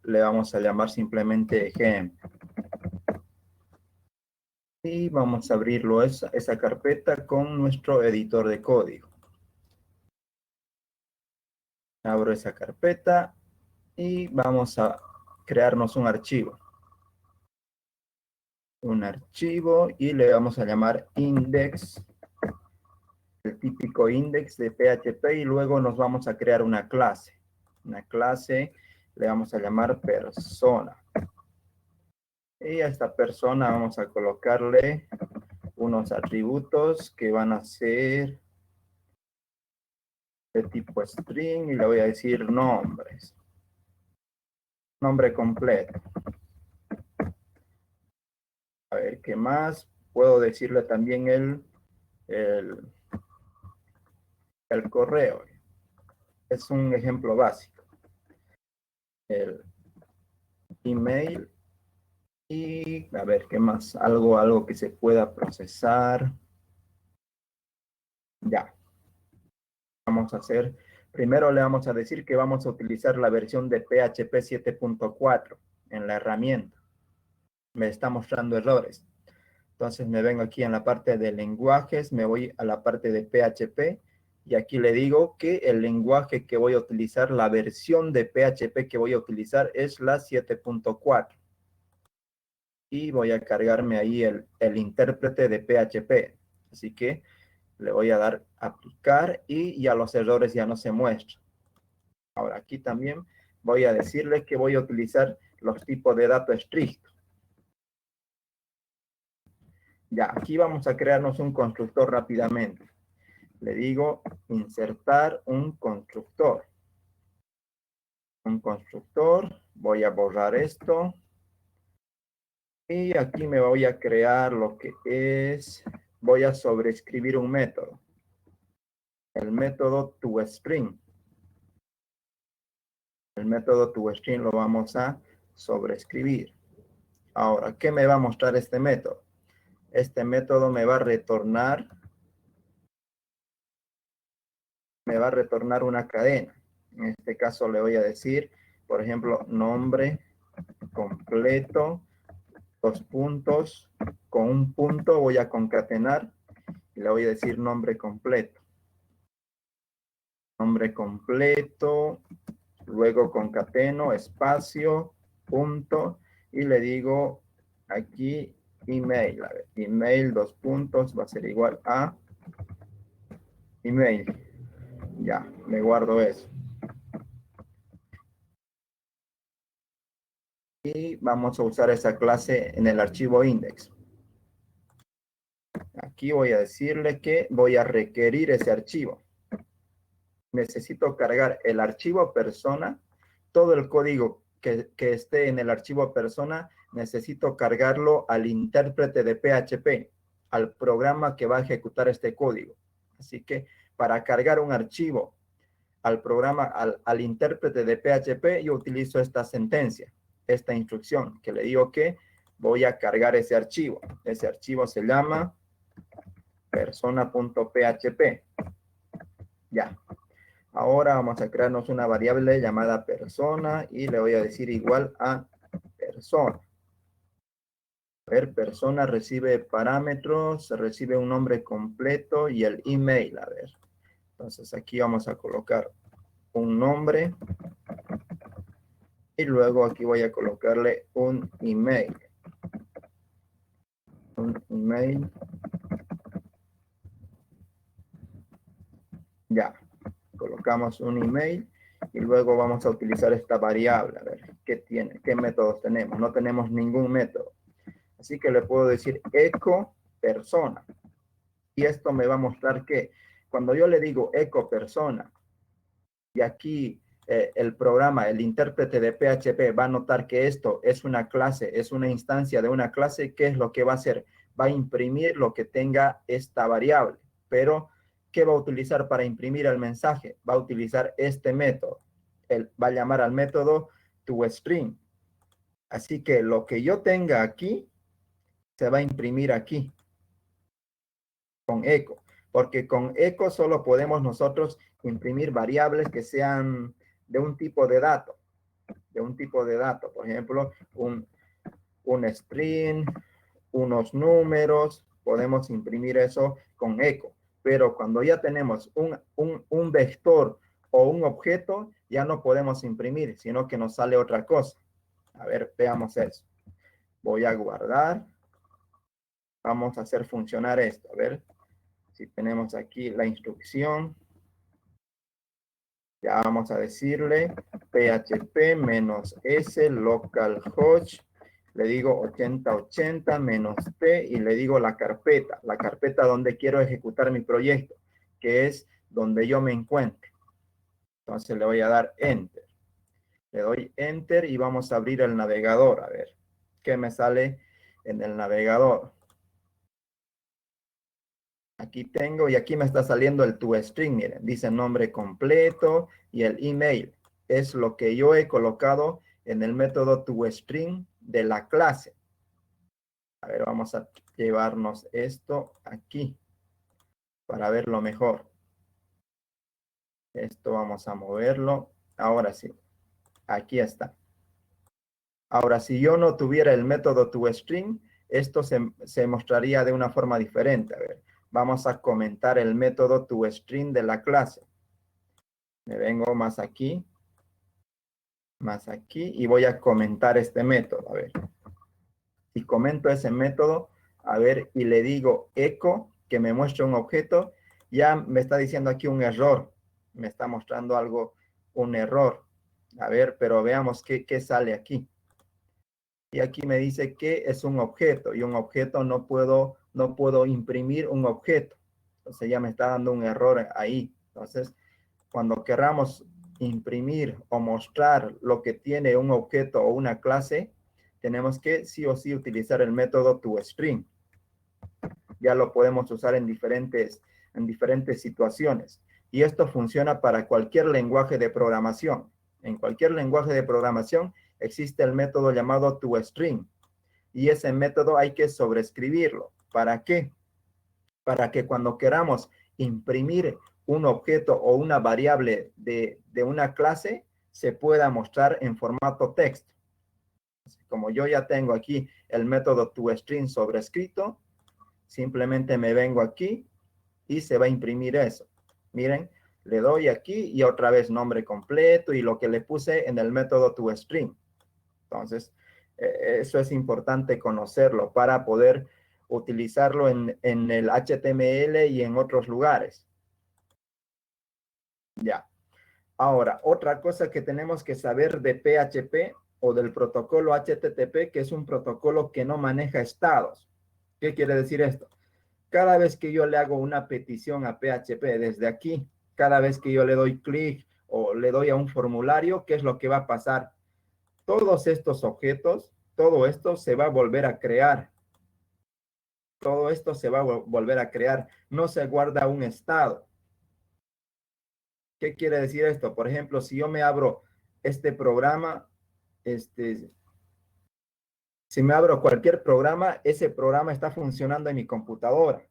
le vamos a llamar simplemente ejemplo. Y vamos a abrirlo esa carpeta con nuestro editor de código. Abro esa carpeta y vamos a crearnos un archivo. Y le vamos a llamar index, el típico index de PHP, y luego nos vamos a crear una clase. Una clase le vamos a llamar persona. Y a esta persona vamos a colocarle unos atributos que van a ser de tipo string y le voy a decir nombres. Nombre completo. A ver, ¿qué más? Puedo decirle también el correo. Es un ejemplo básico. El email. Y a ver, ¿qué más? Algo que se pueda procesar. Ya. Vamos a hacer, primero le vamos a decir que vamos a utilizar la versión de PHP 7.4 en la herramienta. Me está mostrando errores. Entonces me vengo aquí en la parte de lenguajes, me voy a la parte de PHP y aquí le digo que el lenguaje que voy a utilizar, la versión de PHP que voy a utilizar es la 7.4. Y voy a cargarme ahí el intérprete de PHP. Así que le voy a dar aplicar y ya los errores ya no se muestran. Ahora aquí también voy a decirle que voy a utilizar los tipos de datos estrictos. Ya, aquí vamos a crearnos un constructor rápidamente. Le digo insertar un constructor. Un constructor, voy a borrar esto. Y aquí me voy a crear lo que es, voy a sobreescribir un método. El método toString. El método toString lo vamos a sobreescribir. Ahora, ¿qué me va a mostrar este método? Este método me va a retornar una cadena. En este caso le voy a decir, por ejemplo, nombre completo, dos puntos, con un punto voy a concatenar y le voy a decir nombre completo. Nombre completo, luego concateno, espacio, punto, y le digo aquí email. A ver, email, dos puntos, va a ser igual a email. Ya, me guardo eso. Y vamos a usar esa clase en el archivo index. Aquí voy a decirle que voy a requerir ese archivo. Necesito cargar el archivo persona, todo el código que esté en el archivo persona, necesito cargarlo al intérprete de PHP, al programa que va a ejecutar este código. Así que para cargar un archivo al programa, al intérprete de PHP, yo utilizo esta sentencia, esta instrucción, que le digo que voy a cargar ese archivo. Ese archivo se llama persona.php. Ya. Ahora vamos a crearnos una variable llamada persona y le voy a decir igual a persona. A ver, persona recibe parámetros, recibe un nombre completo y el email. A ver, entonces aquí vamos a colocar un nombre y luego aquí voy a colocarle un email. Un email. Ya, colocamos un email y luego vamos a utilizar esta variable. A ver, ¿qué métodos tenemos? No tenemos ningún método. Así que le puedo decir echo persona. Y esto me va a mostrar que cuando yo le digo echo persona, y aquí el programa, el intérprete de PHP va a notar que esto es una clase, es una instancia de una clase, ¿qué es lo que va a hacer? Va a imprimir lo que tenga esta variable. Pero, ¿qué va a utilizar para imprimir el mensaje? Va a utilizar este método. Él va a llamar al método toString. Así que lo que yo tenga aquí, se va a imprimir aquí con echo, porque con echo solo podemos nosotros imprimir variables que sean de un tipo de dato. de un tipo de dato, por ejemplo, un string, unos números, podemos imprimir eso con eco. Pero cuando ya tenemos un vector o un objeto, ya no podemos imprimir, sino que nos sale otra cosa. A ver, veamos eso. Voy a guardar. Vamos a hacer funcionar esto. A ver si tenemos aquí la instrucción. Ya vamos a decirle php -s localhost. Le digo 8080 -t y le digo la carpeta donde quiero ejecutar mi proyecto, que es donde yo me encuentre. Entonces le voy a dar Enter. Le doy Enter y vamos a abrir el navegador. A ver, ¿qué me sale en el navegador? Aquí tengo y aquí me está saliendo el toString. Miren, dice nombre completo y el email. Es lo que yo he colocado en el método toString de la clase. A ver, vamos a llevarnos esto aquí para verlo mejor. Esto vamos a moverlo. Ahora sí, aquí está. Ahora, si yo no tuviera el método toString, esto se mostraría de una forma diferente. A ver, vamos a comentar el método toString de la clase. Me vengo más aquí y voy a comentar este método. A ver, si comento ese método, a ver, y le digo echo, que me muestre un objeto, ya me está diciendo aquí un error. Me está mostrando algo, un error. A ver, pero veamos qué sale aquí. Y aquí me dice que es un objeto, y un objeto no puedo imprimir un objeto. Entonces ya me está dando un error ahí. Entonces, cuando queramos imprimir o mostrar lo que tiene un objeto o una clase, tenemos que sí o sí utilizar el método toString. Ya lo podemos usar en diferentes situaciones. Y esto funciona para cualquier lenguaje de programación. En cualquier lenguaje de programación existe el método llamado toString. Y ese método hay que sobreescribirlo. ¿Para qué? Para que cuando queramos imprimir un objeto o una variable de una clase, se pueda mostrar en formato texto. Como yo ya tengo aquí el método toString sobrescrito, simplemente me vengo aquí y se va a imprimir eso. Miren, le doy aquí y otra vez nombre completo y lo que le puse en el método toString. Entonces, eso es importante conocerlo para poder utilizarlo en el HTML y en otros lugares. Ya. Ahora, otra cosa que tenemos que saber de PHP o del protocolo HTTP, que es un protocolo que no maneja estados. ¿Qué quiere decir esto? Cada vez que yo le hago una petición a PHP desde aquí, cada vez que yo le doy clic o le doy a un formulario, ¿qué es lo que va a pasar? Todos estos objetos, todo esto se va a volver a crear. Todo esto se va a volver a crear. No se guarda un estado. ¿Qué quiere decir esto? Por ejemplo, si yo me abro este programa, si me abro cualquier programa, ese programa está funcionando en mi computadora.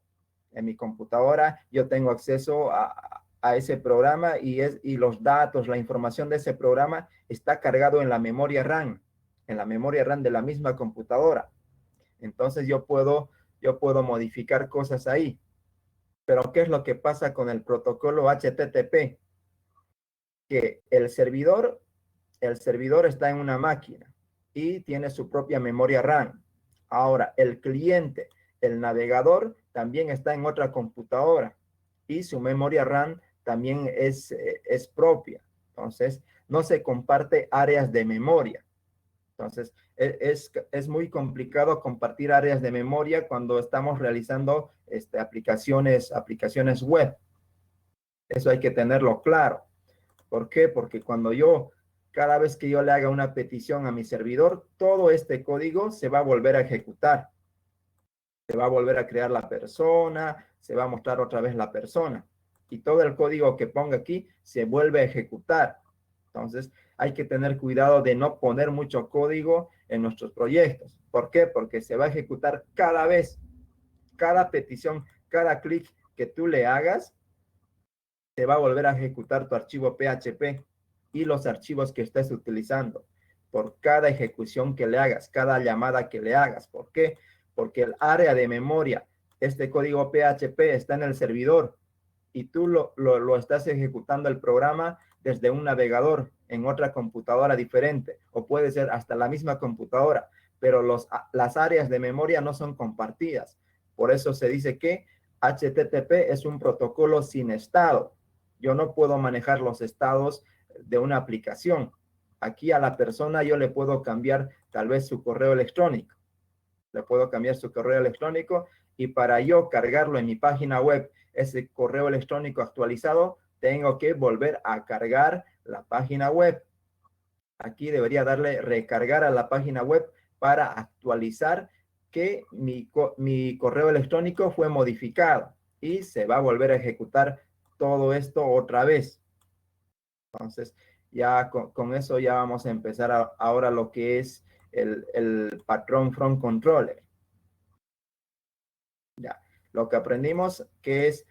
En mi computadora yo tengo acceso a ese programa y los datos, la información de ese programa está cargado en la memoria RAM de la misma computadora. Entonces yo puedo modificar cosas ahí. Pero ¿qué es lo que pasa con el protocolo HTTP? Que el servidor está en una máquina y tiene su propia memoria RAM. Ahora, el cliente, el navegador, también está en otra computadora y su memoria RAM también es propia. Entonces, no se comparte áreas de memoria. Entonces, es muy complicado compartir áreas de memoria cuando estamos realizando aplicaciones web. Eso hay que tenerlo claro. ¿Por qué? Porque cada vez que yo le haga una petición a mi servidor, todo este código se va a volver a ejecutar. Se va a volver a crear la persona, se va a mostrar otra vez la persona. Y todo el código que ponga aquí se vuelve a ejecutar. Entonces, hay que tener cuidado de no poner mucho código en nuestros proyectos. ¿Por qué? Porque se va a ejecutar cada vez, cada petición, cada clic que tú le hagas, se va a volver a ejecutar tu archivo PHP y los archivos que estés utilizando. por cada ejecución que le hagas, cada llamada que le hagas. ¿Por qué? Porque el área de memoria, este código PHP está en el servidor y tú lo estás ejecutando el programa desde un navegador en otra computadora diferente, o puede ser hasta la misma computadora, pero las áreas de memoria no son compartidas. Por eso se dice que HTTP es un protocolo sin estado. Yo no puedo manejar los estados de una aplicación. Aquí a la persona yo le puedo cambiar tal vez su correo electrónico. Le puedo cambiar su correo electrónico y para yo cargarlo en mi página web, ese correo electrónico actualizado, tengo que volver a cargar la página web. Aquí debería darle recargar a la página web para actualizar que mi correo electrónico fue modificado y se va a volver a ejecutar todo esto otra vez. Entonces, ya con eso ya vamos a empezar ahora lo que es el patrón from controller. Ya, lo que aprendimos que es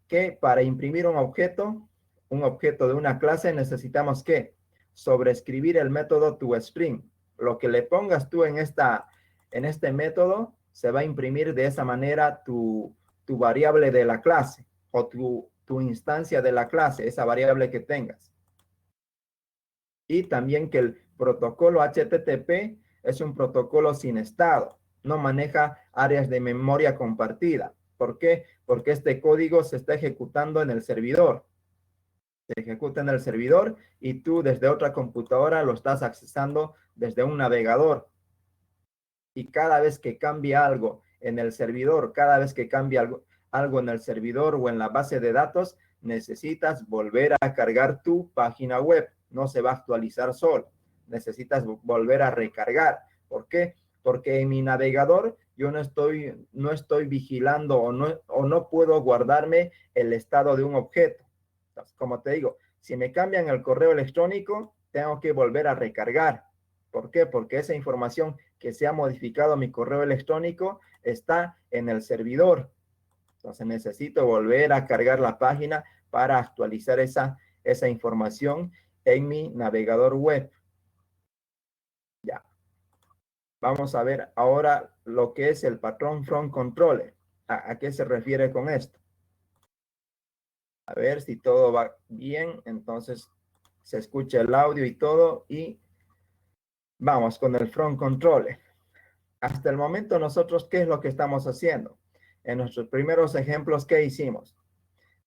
que para imprimir un objeto de una clase, necesitamos que sobreescribir el método toString. Lo que le pongas tú en este método, se va a imprimir de esa manera tu variable de la clase o tu instancia de la clase, esa variable que tengas. Y también que el protocolo HTTP es un protocolo sin estado, no maneja áreas de memoria compartida. ¿Por qué? Porque este código se está ejecutando en el servidor. Se ejecuta en el servidor y tú desde otra computadora lo estás accesando desde un navegador. Y cada vez que cambia algo en el servidor, cada vez que cambia algo en el servidor o en la base de datos, necesitas volver a cargar tu página web. No se va a actualizar solo. Necesitas volver a recargar. ¿Por qué? Porque en mi navegador yo no estoy vigilando o no puedo guardarme el estado de un objeto. Entonces, como te digo, si me cambian el correo electrónico, tengo que volver a recargar. ¿Por qué? Porque esa información que se ha modificado mi correo electrónico está en el servidor. Entonces necesito volver a cargar la página para actualizar esa información en mi navegador web. Ya. Vamos a ver ahora lo que es el patrón from controller. ¿A qué se refiere con esto? A ver si todo va bien. Entonces se escucha el audio y todo. Y vamos con el from controller. Hasta el momento nosotros, ¿qué es lo que estamos haciendo? En nuestros primeros ejemplos, ¿qué hicimos?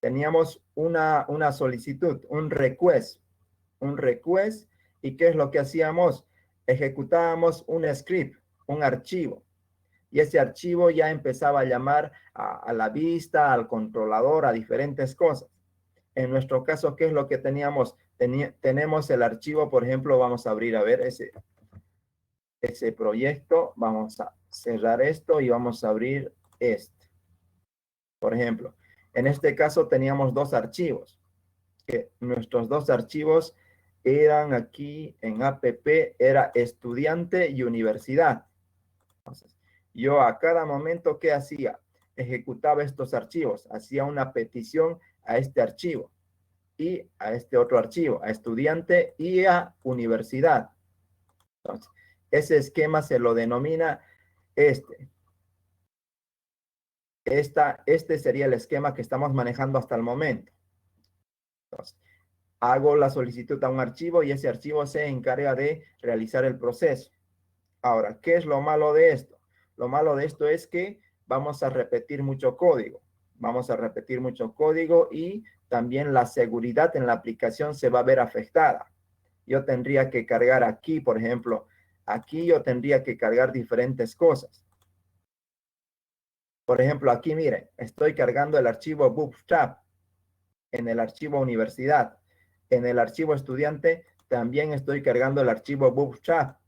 Teníamos una solicitud, un request, ¿y qué es lo que hacíamos? Ejecutábamos un script, un archivo, y ese archivo ya empezaba a llamar a la vista, al controlador, a diferentes cosas. En nuestro caso, ¿qué es lo que teníamos? Tenemos el archivo, por ejemplo, vamos a abrir, a ver, ese proyecto, vamos a cerrar esto y vamos a abrir este. Por ejemplo, en este caso teníamos dos archivos, que nuestros dos archivos eran aquí en app, era estudiante y universidad. Entonces, yo a cada momento, ¿qué hacía? Ejecutaba estos archivos, hacía una petición a este archivo y a este otro archivo, a estudiante y a universidad. Entonces, ese esquema se lo denomina este sería el esquema que estamos manejando hasta el momento. Entonces, hago la solicitud a un archivo y ese archivo se encarga de realizar el proceso. Ahora, ¿qué es lo malo de esto? Lo malo de esto es que vamos a repetir mucho código. Vamos a repetir mucho código y también la seguridad en la aplicación se va a ver afectada. Yo tendría que cargar aquí, por ejemplo, aquí yo tendría que cargar diferentes cosas. Por ejemplo, aquí miren, estoy cargando el archivo Bootstrap en el archivo universidad. En el archivo estudiante también estoy cargando el archivo Bootstrap.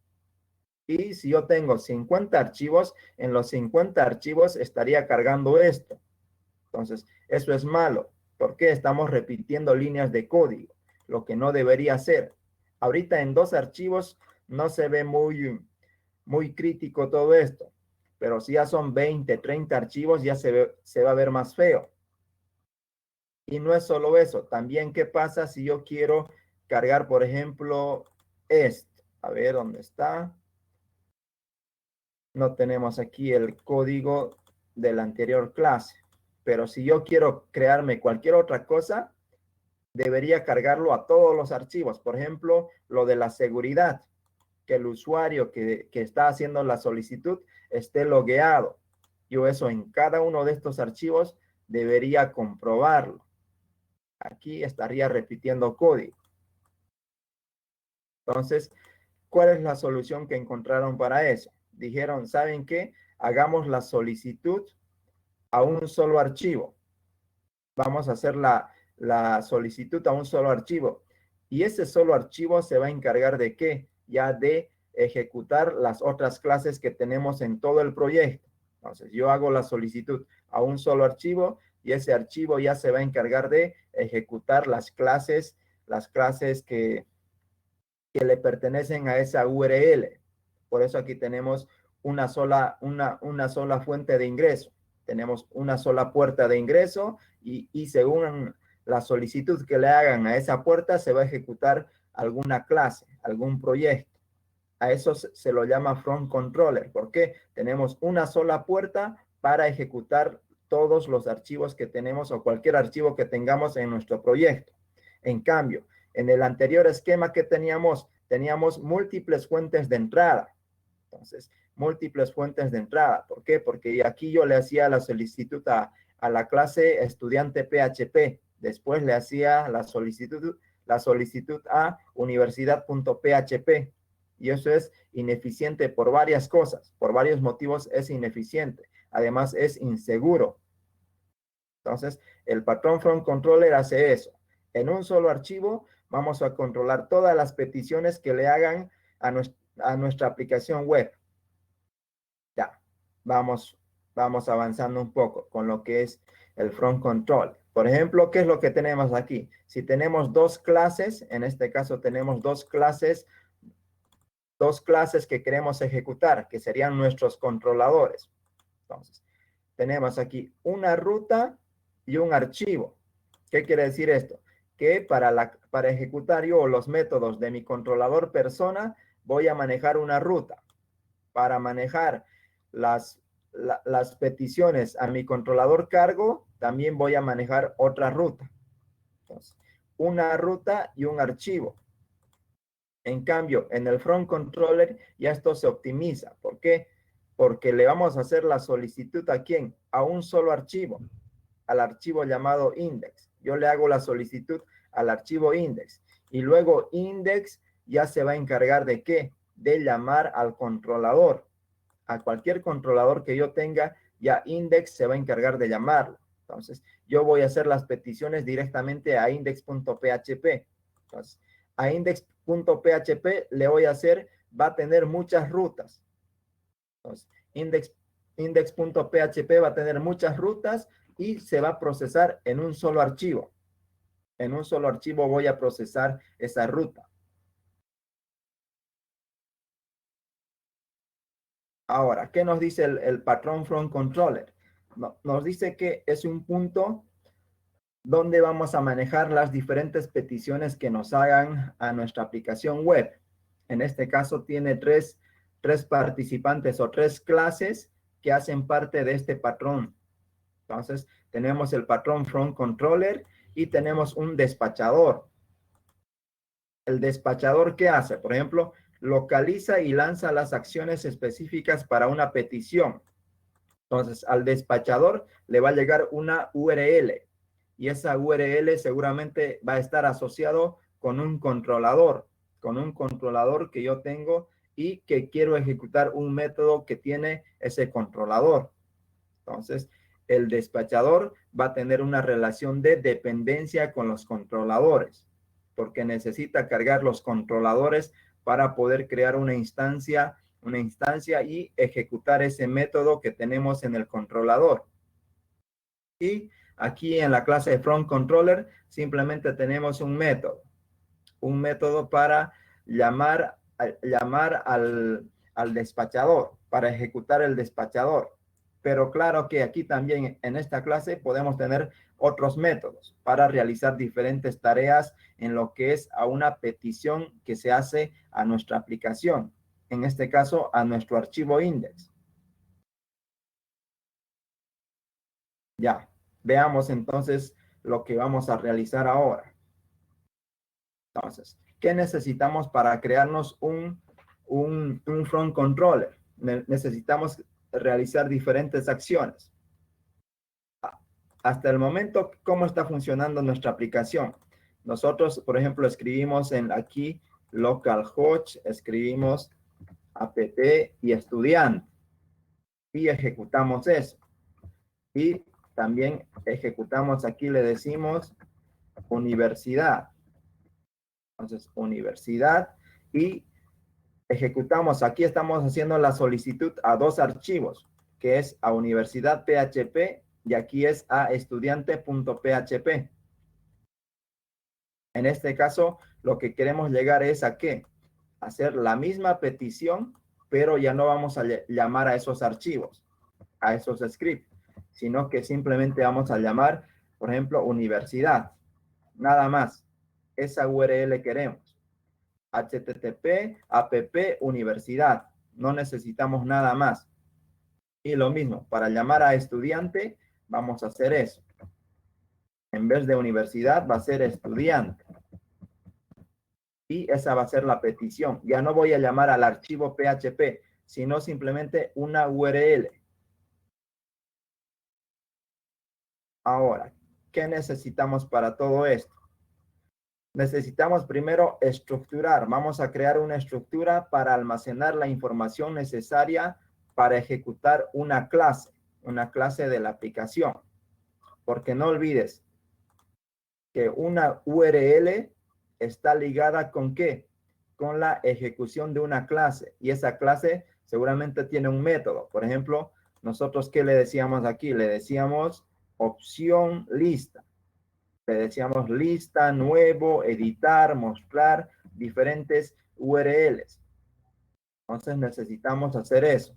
Y si yo tengo 50 archivos, en los 50 archivos estaría cargando esto. Entonces, eso es malo, porque estamos repitiendo líneas de código, lo que no debería ser. Ahorita en dos archivos no se ve muy crítico todo esto, pero si ya son 20, 30 archivos, ya se va a ver más feo. Y no es solo eso, también qué pasa si yo quiero cargar, por ejemplo, esto. A ver, ¿dónde está? No tenemos aquí el código de la anterior clase. Pero si yo quiero crearme cualquier otra cosa, debería cargarlo a todos los archivos. Por ejemplo, lo de la seguridad, que el usuario que está haciendo la solicitud esté logueado. Yo eso en cada uno de estos archivos debería comprobarlo. Aquí estaría repitiendo código. Entonces, ¿cuál es la solución que encontraron para eso? Dijeron, ¿saben qué? Hagamos la solicitud a un solo archivo. Vamos a hacer la solicitud a un solo archivo. Y ese solo archivo se va a encargar de qué? Ya de ejecutar las otras clases que tenemos en todo el proyecto. Entonces, yo hago la solicitud a un solo archivo y ese archivo ya se va a encargar de ejecutar las clases que le pertenecen a esa URL. Por eso aquí tenemos una sola fuente de ingreso. Tenemos una sola puerta de ingreso y según la solicitud que le hagan a esa puerta se va a ejecutar alguna clase, algún proyecto. A eso se lo llama front controller, porque tenemos una sola puerta para ejecutar todos los archivos que tenemos o cualquier archivo que tengamos en nuestro proyecto. En cambio, en el anterior esquema que teníamos múltiples fuentes de entrada. Entonces, múltiples fuentes de entrada. ¿Por qué? Porque aquí yo le hacía la solicitud a la clase estudiante PHP. Después le hacía la solicitud a universidad.php. Y eso es ineficiente por varias cosas. Por varios motivos es ineficiente. Además, es inseguro. Entonces, el patrón front controller hace eso. En un solo archivo vamos a controlar todas las peticiones que le hagan a nuestra aplicación web. Ya, vamos avanzando un poco con lo que es el front control. Por ejemplo, ¿qué es lo que tenemos aquí? Si tenemos dos clases, en este caso tenemos dos clases que queremos ejecutar, que serían nuestros controladores. Entonces, tenemos aquí una ruta y un archivo. ¿Qué quiere decir esto? Que para ejecutar yo los métodos de mi controlador persona, voy a manejar una ruta. Para manejar las peticiones a mi controlador cargo, también voy a manejar otra ruta. Entonces, una ruta y un archivo. En cambio, en el front controller ya esto se optimiza. ¿Por qué? Porque le vamos a hacer la solicitud ¿a quién? A un solo archivo, al archivo llamado index. Yo le hago la solicitud al archivo index. Y luego index ya se va a encargar ¿de qué? De llamar al controlador. A cualquier controlador que yo tenga, ya index se va a encargar de llamarlo. Entonces, yo voy a hacer las peticiones directamente a index.php. Entonces, a index.php le voy a hacer, va a tener muchas rutas. Entonces, index.php va a tener muchas rutas y se va a procesar en un solo archivo. En un solo archivo voy a procesar esa ruta. Ahora, ¿qué nos dice el patrón front controller? Nos dice que es un punto donde vamos a manejar las diferentes peticiones que nos hagan a nuestra aplicación web. En este caso tiene tres participantes o tres clases que hacen parte de este patrón. Entonces, tenemos el patrón front controller y tenemos un despachador. El despachador, ¿qué hace? Por ejemplo, localiza y lanza las acciones específicas para una petición. Entonces, al despachador le va a llegar una URL y esa URL seguramente va a estar asociado con un controlador que yo tengo y que quiero ejecutar un método que tiene ese controlador. Entonces, el despachador va a tener una relación de dependencia con los controladores, porque necesita cargar los controladores para poder crear una instancia y ejecutar ese método que tenemos en el controlador. Y aquí en la clase de front controller simplemente tenemos un método para llamar al despachador, para ejecutar el despachador. Pero claro que aquí también en esta clase podemos tener otros métodos para realizar diferentes tareas en lo que es a una petición que se hace a nuestra aplicación, en este caso a nuestro archivo index. Ya, veamos entonces lo que vamos a realizar ahora. Entonces, ¿qué necesitamos para crearnos un front controller? Necesitamos realizar diferentes acciones. Hasta el momento, ¿cómo está funcionando nuestra aplicación? Nosotros, por ejemplo, escribimos aquí localhost, escribimos app y estudiante y ejecutamos eso. Y también ejecutamos aquí, le decimos universidad. Entonces, universidad y ejecutamos. Aquí estamos haciendo la solicitud a dos archivos, que es a universidad PHP y aquí es a estudiante.php. En este caso, lo que queremos llegar es a ¿qué? Hacer la misma petición, pero ya no vamos a llamar a esos archivos, a esos scripts, sino que simplemente vamos a llamar, por ejemplo, universidad. Nada más. Esa URL queremos. HTTP, app, universidad. No necesitamos nada más. Y lo mismo, para llamar a estudiante, vamos a hacer eso. En vez de universidad, va a ser estudiante. Y esa va a ser la petición. Ya no voy a llamar al archivo PHP, sino simplemente una URL. Ahora, ¿qué necesitamos para todo esto? Necesitamos primero estructurar. Vamos a crear una estructura para almacenar la información necesaria para ejecutar una clase de la aplicación. Porque no olvides que una URL está ligada ¿con qué? Con la ejecución de una clase. Y esa clase seguramente tiene un método. Por ejemplo, nosotros, ¿qué le decíamos aquí? Le decíamos opción lista. Le decíamos lista, nuevo, editar, mostrar diferentes URLs. Entonces necesitamos hacer eso.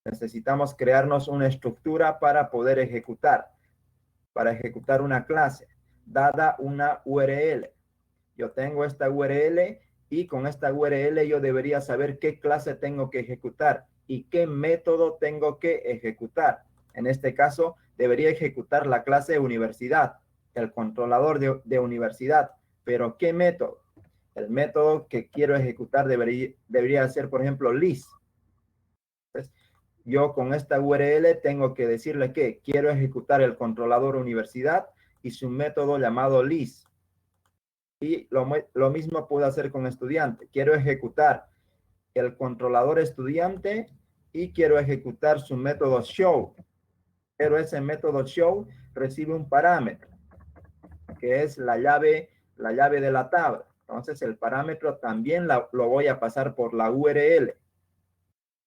Necesitamos crearnos una estructura para poder ejecutar una clase, dada una URL. Yo tengo esta URL y con esta URL yo debería saber qué clase tengo que ejecutar y qué método tengo que ejecutar. En este caso, debería ejecutar la clase universidad, el controlador de universidad. Pero ¿qué método? El método que quiero ejecutar debería ser, por ejemplo, list. Entonces, yo con esta URL tengo que decirle que quiero ejecutar el controlador universidad y su método llamado list. Y lo mismo puedo hacer con estudiante. Quiero ejecutar el controlador estudiante y quiero ejecutar su método show. Pero ese método show recibe un parámetro, que es la llave de la tabla. Entonces, el parámetro también lo voy a pasar por la URL.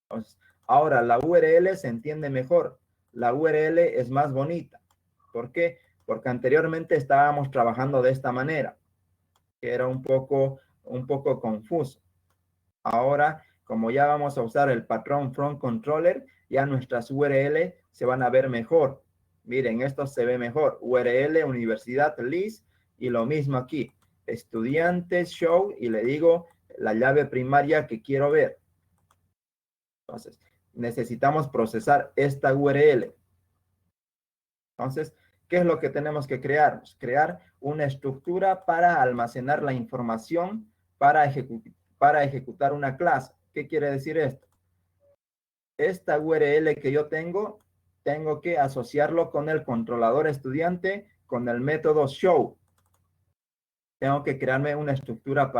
Entonces, ahora, la URL se entiende mejor. La URL es más bonita. ¿Por qué? Porque anteriormente estábamos trabajando de esta manera, que era un poco confuso. Ahora, como ya vamos a usar el patrón front controller, ya nuestras URL se van a ver mejor. Miren, esto se ve mejor. URL, universidad, list, y lo mismo aquí. Estudiantes, show, y le digo la llave primaria que quiero ver. Entonces, necesitamos procesar esta URL. Entonces, ¿qué es lo que tenemos que crear? Crear una estructura para almacenar la información para ejecutar una clase. ¿Qué quiere decir esto? Esta URL que yo tengo que asociarlo con el controlador estudiante, con el método show. Tengo que crearme una estructura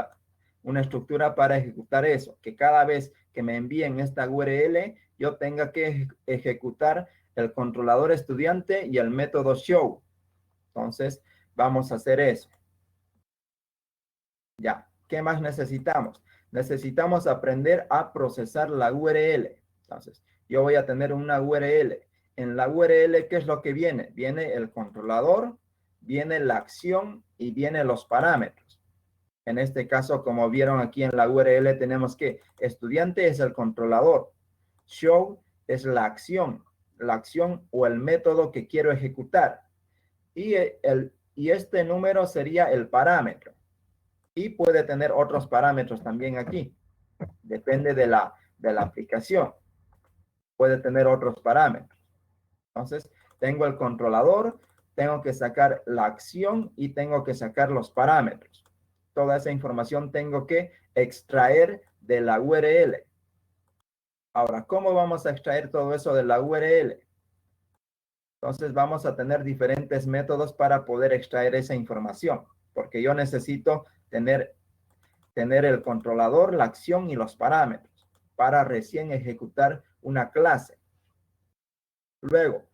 para ejecutar eso, que cada vez que me envíen esta URL, yo tenga que ejecutar el controlador estudiante y el método show. Entonces, vamos a hacer eso. Ya, ¿qué más necesitamos? Necesitamos aprender a procesar la URL. Entonces, yo voy a tener una URL. En la URL, ¿qué es lo que viene? Viene el controlador, viene la acción y vienen los parámetros. En este caso, como vieron aquí en la URL, tenemos que estudiante es el controlador. Show es la acción o el método que quiero ejecutar. y este número sería el parámetro. Y puede tener otros parámetros también aquí. Depende de la aplicación. Puede tener otros parámetros. Entonces, tengo el controlador, tengo que sacar la acción y tengo que sacar los parámetros. Toda esa información tengo que extraer de la URL. Ahora, ¿cómo vamos a extraer todo eso de la URL? Entonces, vamos a tener diferentes métodos para poder extraer esa información, porque yo necesito tener el controlador, la acción y los parámetros para recién ejecutar una clase. Luego,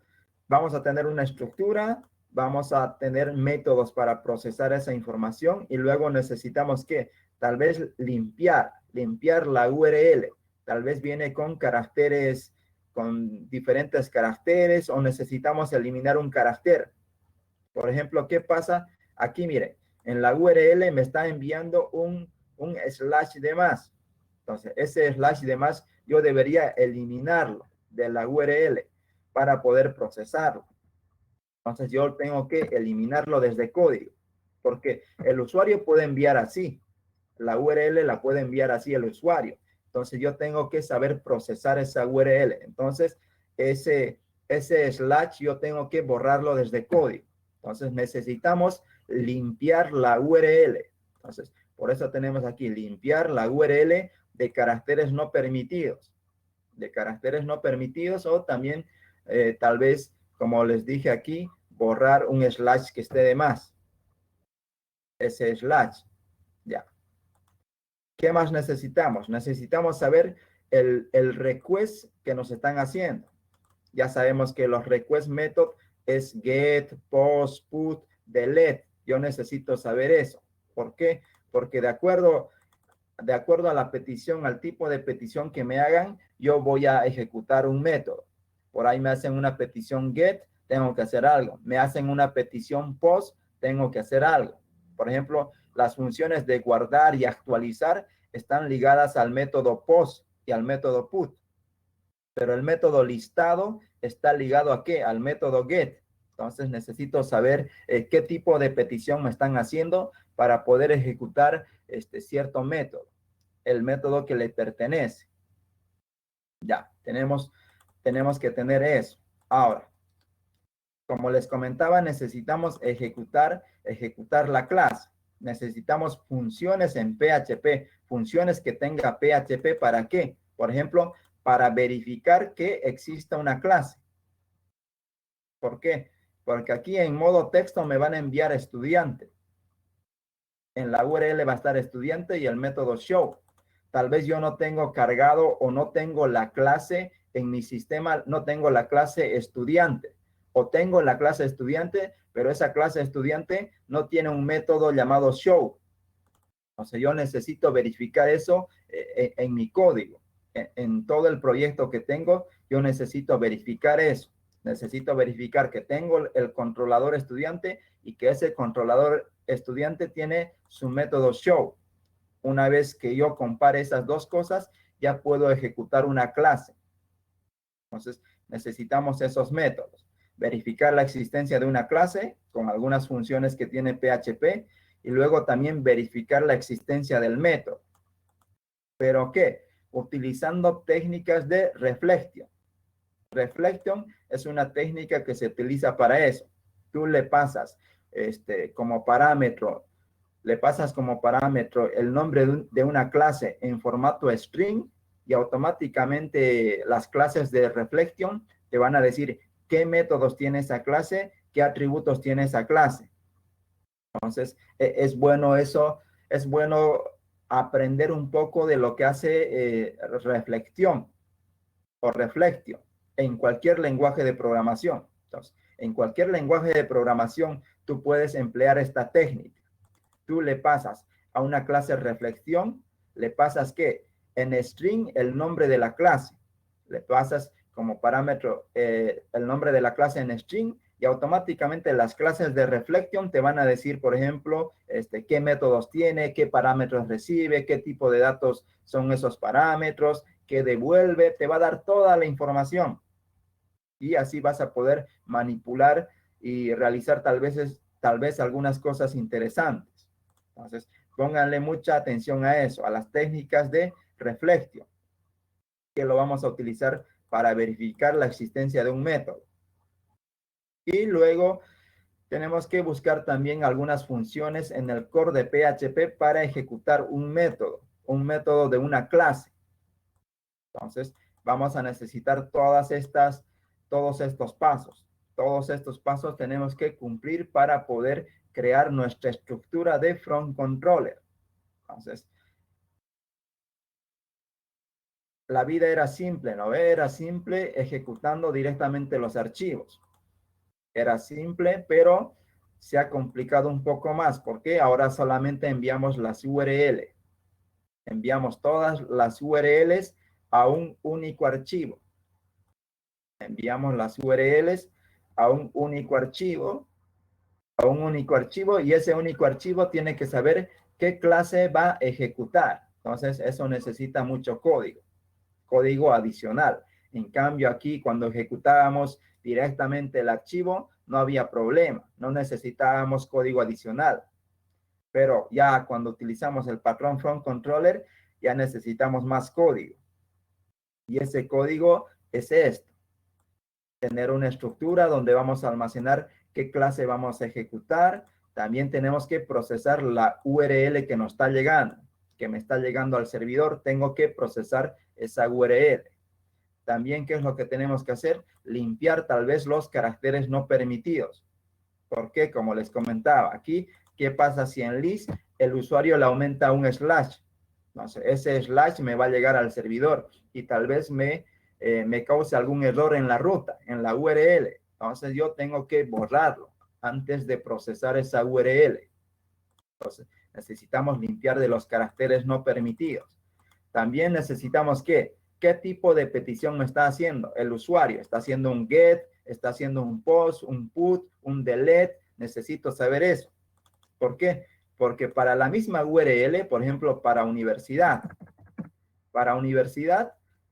vamos a tener una estructura, vamos a tener métodos para procesar esa información y luego necesitamos que tal vez limpiar la URL. Tal vez viene con caracteres, con diferentes caracteres o necesitamos eliminar un carácter. Por ejemplo, ¿qué pasa? Aquí, mire, en la URL me está enviando un slash de más. Entonces, ese slash de más yo debería eliminarlo de la URL para poder procesarlo. Entonces, yo tengo que eliminarlo desde código, porque el usuario puede enviar así. La URL la puede enviar así el usuario. Entonces, yo tengo que saber procesar esa URL. Entonces, ese slash yo tengo que borrarlo desde código. Entonces, necesitamos limpiar la URL. Entonces, por eso tenemos aquí limpiar la URL de caracteres no permitidos. De caracteres no permitidos o también tal vez, como les dije aquí, borrar un slash que esté de más. Ese slash. Ya. ¿Qué más necesitamos? Necesitamos saber el request que nos están haciendo. Ya sabemos que los request method es get, post, put, delete. Yo necesito saber eso. ¿Por qué? Porque de acuerdo a la petición, al tipo de petición que me hagan, yo voy a ejecutar un método. Por ahí me hacen una petición get, tengo que hacer algo. Me hacen una petición post, tengo que hacer algo. Por ejemplo, las funciones de guardar y actualizar están ligadas al método post y al método put. Pero el método listado está ligado ¿a qué? Al método get. Entonces necesito saber qué tipo de petición me están haciendo para poder ejecutar cierto método, el método que le pertenece. Ya, tenemos que tener eso. Ahora, como les comentaba, necesitamos ejecutar la clase. Necesitamos funciones en PHP, funciones que tenga PHP, ¿para qué? Por ejemplo, para verificar que exista una clase. ¿Por qué? Porque aquí en modo texto me van a enviar estudiante. En la URL va a estar estudiante y el método show. Tal vez yo no tengo cargado o no tengo la clase en mi sistema, no tengo la clase estudiante. O tengo la clase estudiante, pero esa clase estudiante no tiene un método llamado show. O sea, yo necesito verificar eso en mi código. En todo el proyecto que tengo, yo necesito verificar eso. Necesito verificar que tengo el controlador estudiante y que ese controlador estudiante tiene su método show. Una vez que yo compare esas dos cosas, ya puedo ejecutar una clase. Entonces, necesitamos esos métodos. Verificar la existencia de una clase con algunas funciones que tiene PHP y luego también verificar la existencia del método. ¿Pero qué? Utilizando técnicas de reflection. Reflection es una técnica que se utiliza para eso. Tú le pasas como parámetro el nombre de una clase en formato string y automáticamente las clases de reflection te van a decir qué métodos tiene esa clase, qué atributos tiene esa clase. Entonces, es bueno eso, es bueno aprender un poco de lo que hace reflexión o reflexión en cualquier lenguaje de programación. Entonces, en cualquier lenguaje de programación, tú puedes emplear esta técnica. Tú le pasas a una clase reflexión, le pasas que en string el nombre de la clase, le pasas como parámetro el nombre de la clase en string y automáticamente las clases de reflection te van a decir, por ejemplo, qué métodos tiene, qué parámetros recibe, qué tipo de datos son esos parámetros, qué devuelve, te va a dar toda la información. Y así vas a poder manipular y realizar tal vez algunas cosas interesantes. Entonces, pónganle mucha atención a eso, a las técnicas de reflexión, que lo vamos a utilizar para verificar la existencia de un método. Y luego tenemos que buscar también algunas funciones en el core de PHP para ejecutar un método de una clase. Entonces, vamos a necesitar todos estos pasos. Todos estos pasos tenemos que cumplir para poder crear nuestra estructura de front controller. Entonces, la vida era simple, ¿no? Era simple ejecutando directamente los archivos. Era simple, pero se ha complicado un poco más porque ahora solamente enviamos las URL. Enviamos todas las URLs a un único archivo. Enviamos las URLs a un único archivo, y ese único archivo tiene que saber qué clase va a ejecutar. Entonces, eso necesita mucho código adicional. En cambio, aquí cuando ejecutábamos directamente el archivo, no había problema, no necesitábamos código adicional. Pero ya cuando utilizamos el patrón front controller, ya necesitamos más código. Y ese código es esto. Tener una estructura donde vamos a almacenar qué clase vamos a ejecutar. También tenemos que procesar la URL que nos está llegando, que me está llegando al servidor. Tengo que procesar esa URL. También, ¿qué es lo que tenemos que hacer? Limpiar tal vez los caracteres no permitidos. Porque, como les comentaba aquí, ¿qué pasa si en list el usuario le aumenta un slash? Entonces, ese slash me va a llegar al servidor y tal vez me cause algún error en la ruta, en la URL. Entonces, yo tengo que borrarlo antes de procesar esa URL. Entonces, necesitamos limpiar de los caracteres no permitidos. También necesitamos ¿qué tipo de petición me está haciendo? El usuario está haciendo un get, está haciendo un post, un put, un delete. Necesito saber eso. ¿Por qué? Porque para la misma URL, por ejemplo, para universidad,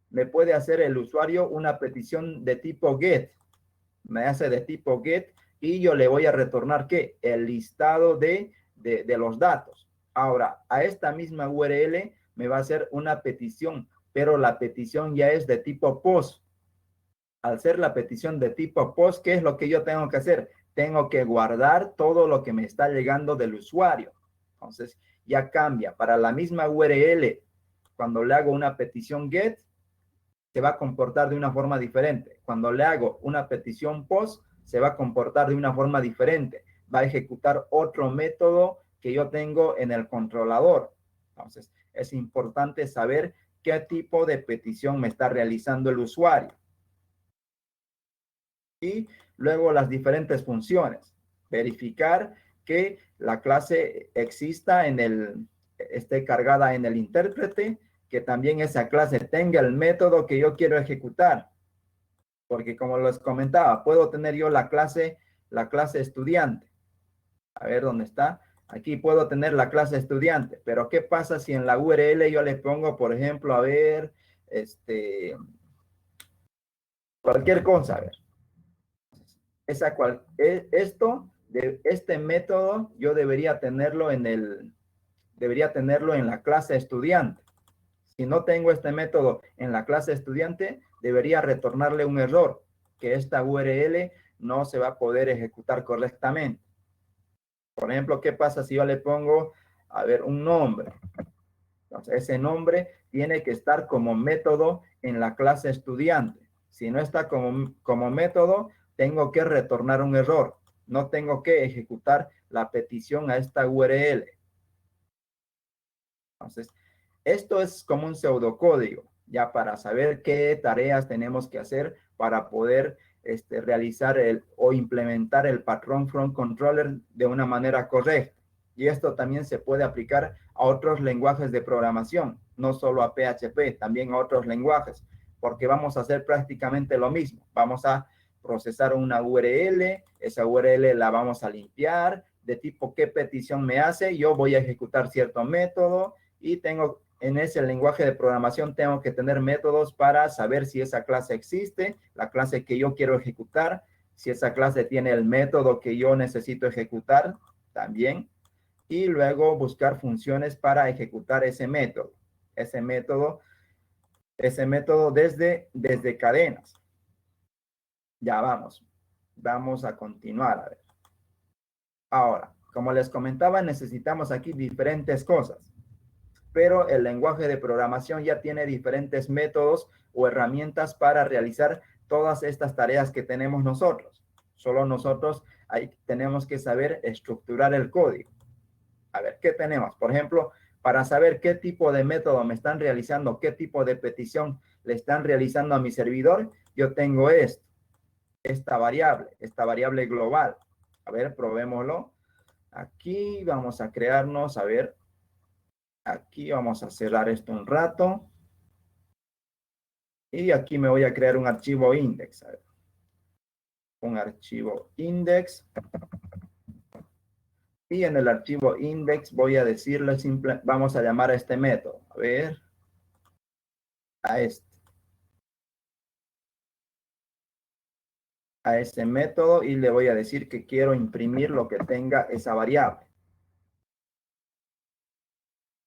me puede hacer el usuario una petición de tipo get. Me hace de tipo get y yo le voy a retornar ¿qué? El listado de los datos. Ahora, a esta misma URL me va a hacer una petición, pero la petición ya es de tipo post. Al ser la petición de tipo post, ¿qué es lo que yo tengo que hacer? Tengo que guardar todo lo que me está llegando del usuario. Entonces, ya cambia. Para la misma URL, cuando le hago una petición get, se va a comportar de una forma diferente. Cuando le hago una petición post, se va a comportar de una forma diferente. Va a ejecutar otro método que yo tengo en el controlador. Entonces, es importante saber qué tipo de petición me está realizando el usuario. Y luego las diferentes funciones. Verificar que la clase exista esté cargada en el intérprete, que también esa clase tenga el método que yo quiero ejecutar. Porque como les comentaba, puedo tener yo la clase estudiante. A ver dónde está. Aquí puedo tener la clase estudiante, pero ¿qué pasa si en la URL yo le pongo, por ejemplo, a ver, cualquier cosa, a ver. Este método yo debería tenerlo en la clase estudiante. Si no tengo este método en la clase estudiante, debería retornarle un error, que esta URL no se va a poder ejecutar correctamente. Por ejemplo, ¿qué pasa si yo le pongo, a ver, un nombre? Entonces, ese nombre tiene que estar como método en la clase estudiante. Si no está como método, tengo que retornar un error. No tengo que ejecutar la petición a esta URL. Entonces, esto es como un pseudocódigo, ya para saber qué tareas tenemos que hacer para poder realizar o implementar el patrón front controller de una manera correcta. Y esto también se puede aplicar a otros lenguajes de programación, no solo a PHP, también a otros lenguajes, porque vamos a hacer prácticamente lo mismo. Vamos a procesar una URL, esa URL la vamos a limpiar, de tipo qué petición me hace, yo voy a ejecutar cierto método y en ese lenguaje de programación tengo que tener métodos para saber si esa clase existe, la clase que yo quiero ejecutar, Si esa clase tiene el método que yo necesito ejecutar, también. Y luego buscar funciones para ejecutar ese método. Ese método desde cadenas. Ya vamos a continuar. A ver. Ahora, como les comentaba, necesitamos aquí diferentes cosas, pero el lenguaje de programación ya tiene diferentes métodos o herramientas para realizar todas estas tareas que tenemos nosotros. Solo nosotros ahí tenemos que saber estructurar el código. A ver, ¿qué tenemos? Por ejemplo, para saber qué tipo de método me están realizando, qué tipo de petición le están realizando a mi servidor, yo tengo esta variable global. A ver, probémoslo. Aquí vamos a crearnos, a ver, aquí vamos a cerrar esto un rato. Y aquí me voy a crear un archivo index. A ver. Un archivo index. Y en el archivo index voy a decirle vamos a llamar a este método. A ver, a este método y le voy a decir que quiero imprimir lo que tenga esa variable.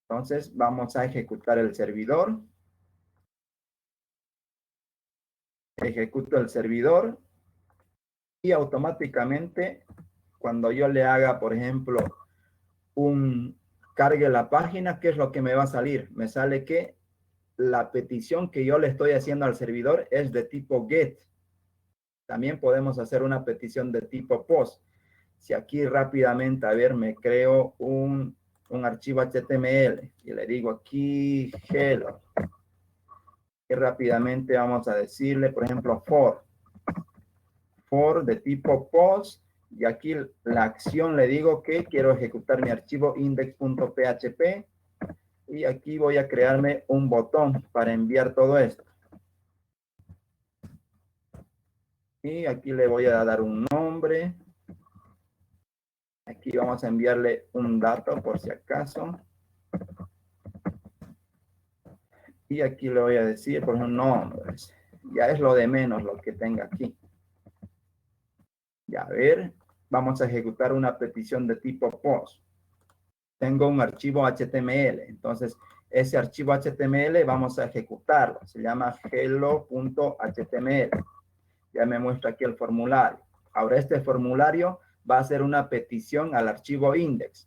Entonces vamos a ejecutar el servidor. Ejecuto el servidor y automáticamente cuando yo le haga, por ejemplo, cargue la página, ¿qué es lo que me va a salir? Me sale que la petición que yo le estoy haciendo al servidor es de tipo GET. También podemos hacer una petición de tipo POST. Si aquí rápidamente, a ver, me creo un archivo HTML y le digo aquí hello. Y rápidamente vamos a decirle, por ejemplo, for de tipo POST. Y aquí la acción le digo que quiero ejecutar mi archivo index.php. Y aquí voy a crearme un botón para enviar todo esto. Y aquí le voy a dar un nombre. Aquí vamos a enviarle un dato por si acaso. Y aquí le voy a decir, por ejemplo, nombres. Ya es lo de menos lo que tenga aquí. Ya, a ver, vamos a ejecutar una petición de tipo POST. Tengo un archivo HTML. Entonces, ese archivo HTML vamos a ejecutarlo. Se llama hello.html. Ya me muestra aquí el formulario. Ahora este formulario va a ser una petición al archivo index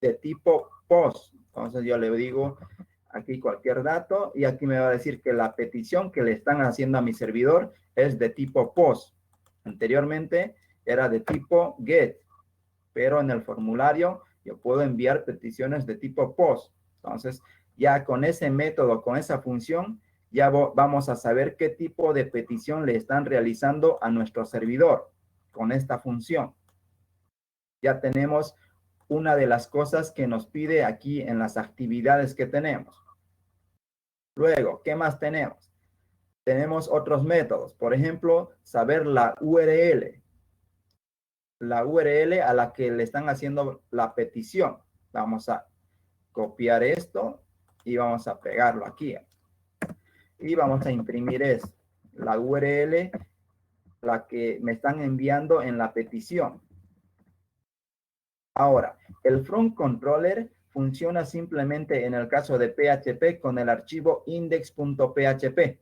de tipo POST. Entonces yo le digo aquí cualquier dato y aquí me va a decir que la petición que le están haciendo a mi servidor es de tipo POST. Anteriormente era de tipo GET, pero en el formulario yo puedo enviar peticiones de tipo POST. Entonces ya con ese método, con esa función, ya vamos a saber qué tipo de petición le están realizando a nuestro servidor con esta función. Ya tenemos una de las cosas que nos pide aquí en las actividades que tenemos. Luego, ¿qué más tenemos? Tenemos otros métodos. Por ejemplo, saber la URL. La URL a la que le están haciendo la petición. Vamos a copiar esto y vamos a pegarlo aquí. Y vamos a imprimir la URL, la que me están enviando en la petición. Ahora, el front controller funciona simplemente en el caso de PHP con el archivo index.php.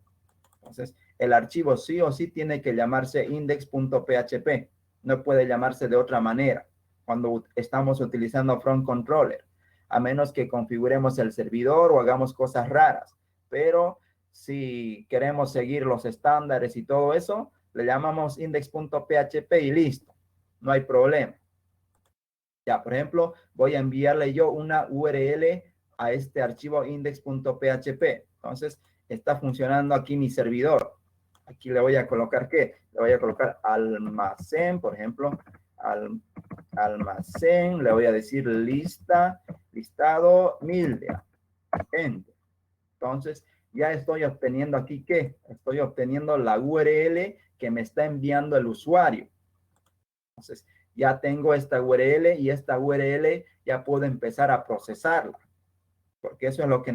Entonces, el archivo sí o sí tiene que llamarse index.php. No puede llamarse de otra manera cuando estamos utilizando front controller, a menos que configuremos el servidor o hagamos cosas raras. Pero si queremos seguir los estándares y todo eso, le llamamos index.php y listo. No hay problema. Ya, por ejemplo, voy a enviarle yo una URL a este archivo index.php. Entonces, está funcionando aquí mi servidor. Aquí le voy a colocar, ¿qué? Le voy a colocar almacén, por ejemplo, almacén, le voy a decir listado, Mildia. Enter. Entonces, ya estoy obteniendo aquí, ¿qué? Estoy obteniendo la URL que me está enviando el usuario. Entonces, ya tengo esta URL y esta URL ya puedo empezar a procesarla. Porque eso es lo que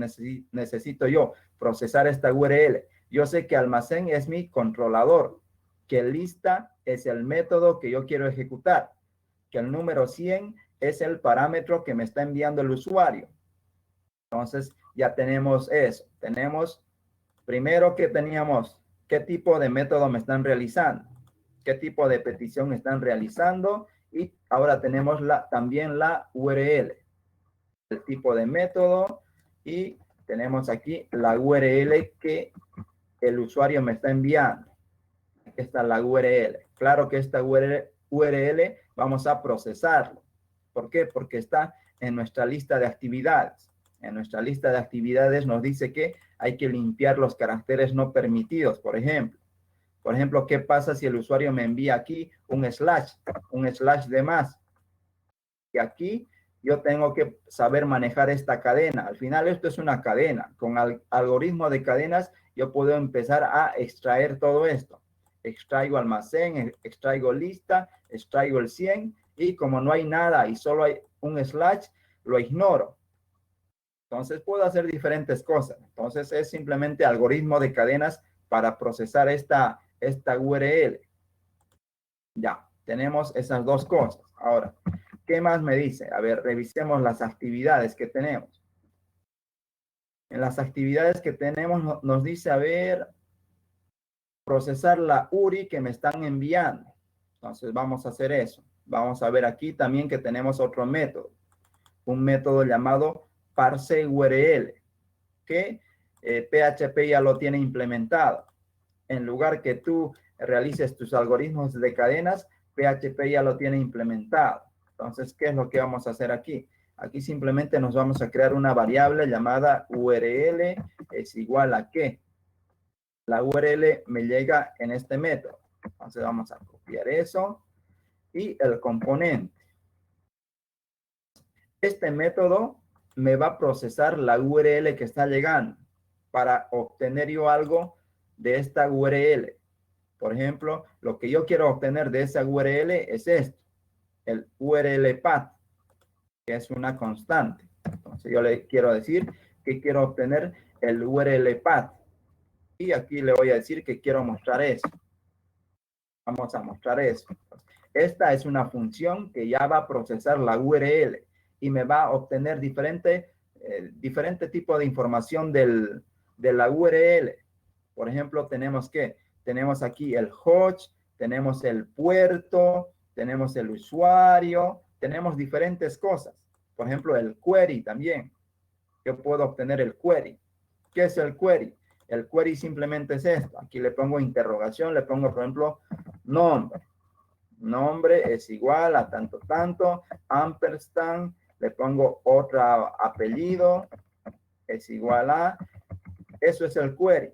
necesito yo, procesar esta URL. Yo sé que almacén es mi controlador, que lista es el método que yo quiero ejecutar, que el número 100 es el parámetro que me está enviando el usuario. Entonces, ya tenemos eso. Tenemos, primero que teníamos, qué tipo de método me están realizando, qué tipo de petición están realizando, y ahora tenemos también la URL, el tipo de método, y tenemos aquí la URL que el usuario me está enviando. Aquí está la URL. Claro que esta URL vamos a procesarlo. ¿Por qué? Porque está en nuestra lista de actividades. En nuestra lista de actividades nos dice que hay que limpiar los caracteres no permitidos, por ejemplo. Por ejemplo, ¿qué pasa si el usuario me envía aquí un slash de más? Y aquí yo tengo que saber manejar esta cadena. Al final esto es una cadena. Con algoritmo de cadenas yo puedo empezar a extraer todo esto. Extraigo almacén, extraigo lista, extraigo el 100, y como no hay nada y solo hay un slash, lo ignoro. Entonces puedo hacer diferentes cosas. Entonces es simplemente algoritmo de cadenas para procesar esta URL. Ya, tenemos esas dos cosas. Ahora, ¿qué más me dice? A ver, revisemos las actividades que tenemos. En las actividades que tenemos nos dice, a ver, procesar la URI que me están enviando. Entonces vamos a hacer eso. Vamos a ver aquí también que tenemos otro método. Un método llamado parse URL, que PHP ya lo tiene implementado. En lugar que tú realices tus algoritmos de cadenas, PHP ya lo tiene implementado. Entonces, ¿qué es lo que vamos a hacer aquí? Aquí simplemente nos vamos a crear una variable llamada URL es igual a ¿qué? La URL me llega en este método. Entonces vamos a copiar eso y el componente. Este método me va a procesar la URL que está llegando para obtener yo algo de esta URL. Por ejemplo, lo que yo quiero obtener de esa URL es esto, el URL path, que es una constante. Entonces yo le quiero decir que quiero obtener el URL path. Y aquí le voy a decir que quiero mostrar eso. Vamos a mostrar eso. Esta es una función que ya va a procesar la URL y me va a obtener diferente tipo de información de la URL. Por ejemplo, tenemos aquí el host, tenemos el puerto, tenemos el usuario, tenemos diferentes cosas. Por ejemplo, el query también. Yo puedo obtener el query. ¿Qué es el query? El query simplemente es esto. Aquí le pongo interrogación, le pongo, por ejemplo, nombre. Nombre es igual a tanto, tanto, ampersand, le pongo otro apellido, es igual a, eso es el query.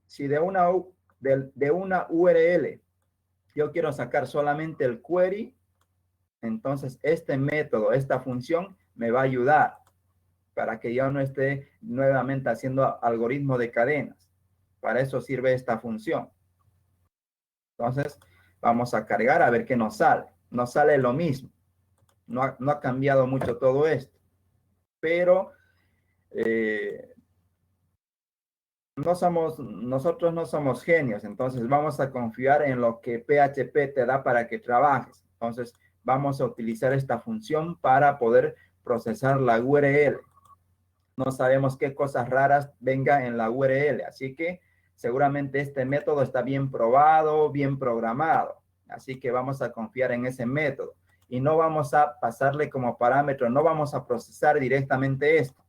Si de una URL yo quiero sacar solamente el query, entonces este método, esta función me va a ayudar para que yo no esté nuevamente haciendo algoritmo de cadenas. Para eso sirve esta función. Entonces, vamos a cargar a ver qué nos sale. Nos sale lo mismo. No ha cambiado mucho todo esto. Pero nosotros no somos genios. Entonces, vamos a confiar en lo que PHP te da para que trabajes. Entonces, vamos a utilizar esta función para poder procesar la URL. No sabemos qué cosas raras venga en la URL. Así que seguramente este método está bien probado, bien programado. Así que vamos a confiar en ese método. Y no vamos a pasarle como parámetro, no vamos a procesar directamente esto.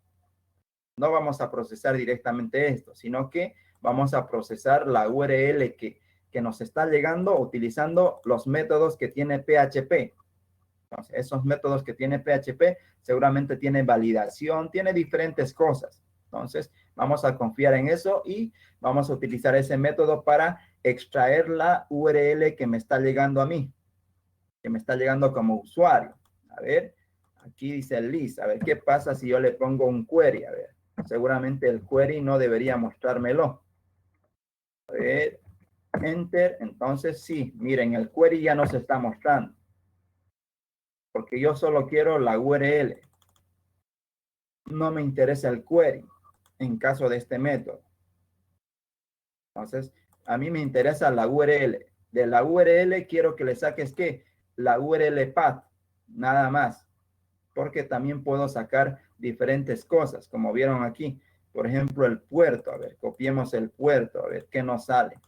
No vamos a procesar directamente esto, sino que vamos a procesar la URL que nos está llegando utilizando los métodos que tiene PHP. Entonces, esos métodos que tiene PHP seguramente tienen validación, tiene diferentes cosas. Entonces, vamos a confiar en eso y vamos a utilizar ese método para extraer la URL que me está llegando a mí, que me está llegando como usuario. A ver, aquí dice el list. A ver, ¿qué pasa si yo le pongo un query? A ver, seguramente el query no debería mostrármelo. A ver, enter. Entonces, sí, miren, el query ya nos está mostrando. Porque yo solo quiero la URL. No me interesa el query en caso de este método. Entonces, a mí me interesa la URL. De la URL quiero que le saques ¿qué? La URL path, nada más. Porque también puedo sacar diferentes cosas, como vieron aquí. Por ejemplo, el puerto. A ver, copiemos el puerto, a ver qué nos sale.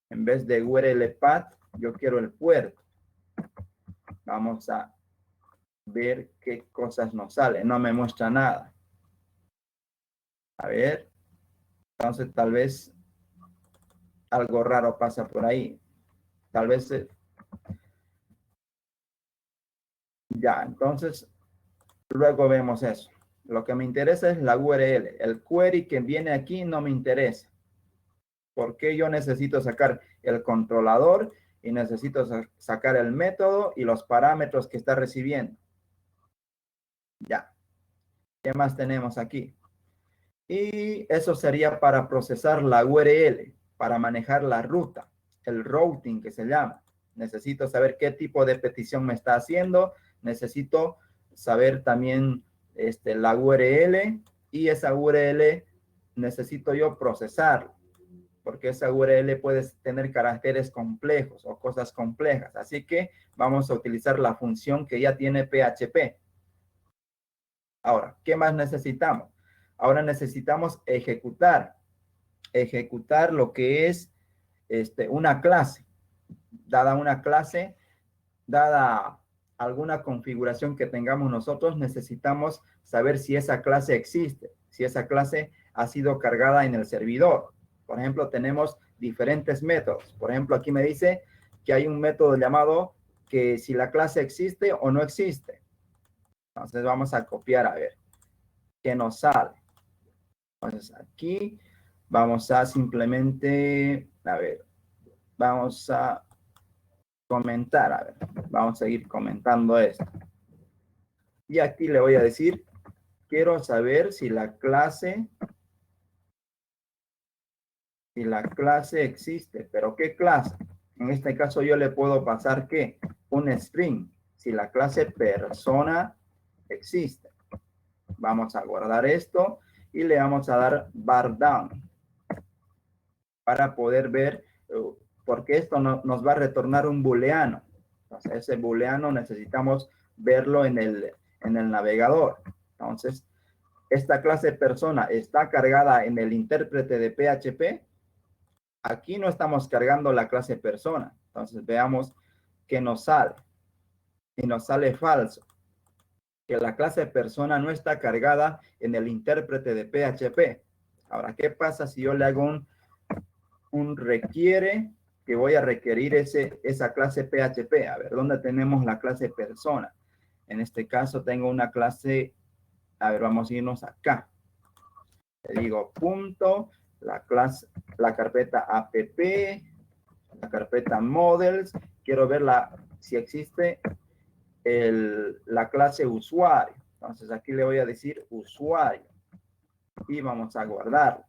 En vez de URL path, yo quiero el puerto. Vamos a ver qué cosas nos sale. No me muestra nada. A ver. Entonces, tal vez algo raro pasa por ahí. Tal vez ya, entonces luego vemos eso. Lo que me interesa es la URL. El query que viene aquí no me interesa. Porque yo necesito sacar el controlador y necesito sacar el método y los parámetros que está recibiendo. Ya. ¿Qué más tenemos aquí? Y eso sería para procesar la URL, para manejar la ruta, el routing que se llama. Necesito saber qué tipo de petición me está haciendo. Necesito saber también la URL y esa URL necesito yo procesarla, porque esa URL puede tener caracteres complejos o cosas complejas. Así que vamos a utilizar la función que ya tiene PHP. Ahora, ¿qué más necesitamos? Ahora necesitamos ejecutar lo que es una clase. Dada una clase, dada alguna configuración que tengamos nosotros, necesitamos saber si esa clase existe, si esa clase ha sido cargada en el servidor. Por ejemplo, tenemos diferentes métodos. Por ejemplo, aquí me dice que hay un método llamado que si la clase existe o no existe. Entonces vamos a copiar a ver qué nos sale. Entonces aquí vamos a simplemente, a ver, vamos a comentar, a ver, vamos a seguir comentando esto. Y aquí le voy a decir, quiero saber si la clase existe, pero ¿qué clase? En este caso yo le puedo pasar ¿qué? Un string, si la clase persona existe. Vamos a guardar esto y le vamos a dar bar down para poder ver, porque esto nos va a retornar un booleano. Entonces, ese booleano necesitamos verlo en el navegador. Entonces, esta clase persona está cargada en el intérprete de PHP. Aquí no estamos cargando la clase persona. Entonces, veamos qué nos sale. Y nos sale falso, que la clase persona no está cargada en el intérprete de PHP. Ahora, ¿qué pasa si yo le hago un requiere, que voy a requerir esa clase PHP? A ver, ¿dónde tenemos la clase persona? En este caso tengo una clase, a ver, vamos a irnos acá. Le digo punto, la carpeta app, la carpeta models. Quiero ver si existe la clase usuario. Entonces aquí le voy a decir usuario y vamos a guardarlo.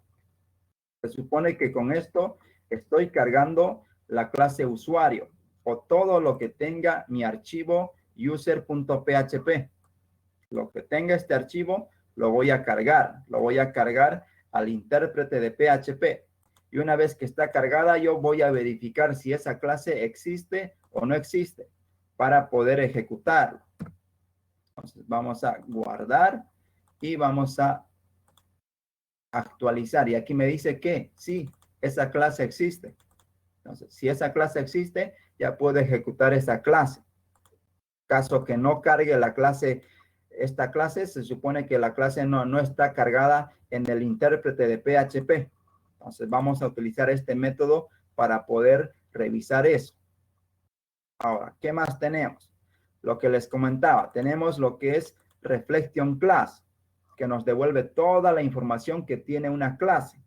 Se supone que con esto estoy cargando la clase usuario o todo lo que tenga mi archivo user.php. Lo que tenga este archivo lo voy a cargar al intérprete de PHP. Y una vez que está cargada, yo voy a verificar si esa clase existe o no existe para poder ejecutarlo. Entonces vamos a guardar y vamos a actualizar. Y aquí me dice que sí, esa clase existe. Entonces, si esa clase existe, ya puedo ejecutar esa clase. Caso que no cargue la clase, esta clase, se supone que la clase no está cargada en el intérprete de PHP. Entonces, vamos a utilizar este método para poder revisar eso. Ahora, ¿qué más tenemos? Lo que les comentaba, tenemos lo que es Reflection Class, que nos devuelve toda la información que tiene una clase.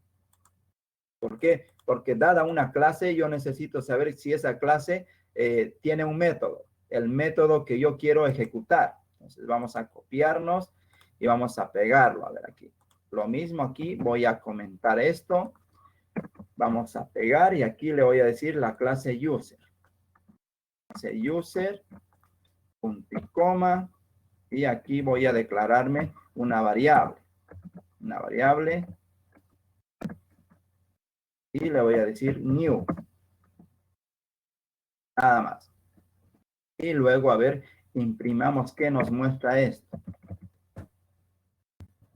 ¿Por qué? Porque dada una clase, yo necesito saber si esa clase tiene un método, el método que yo quiero ejecutar. Entonces vamos a copiarnos y vamos a pegarlo. A ver aquí. Lo mismo aquí, voy a comentar esto. Vamos a pegar y aquí le voy a decir la clase user. Clase user, punto y coma. Y aquí voy a declararme una variable. Una variable. Y le voy a decir new. Nada más. Y luego, a ver, imprimamos qué nos muestra esto.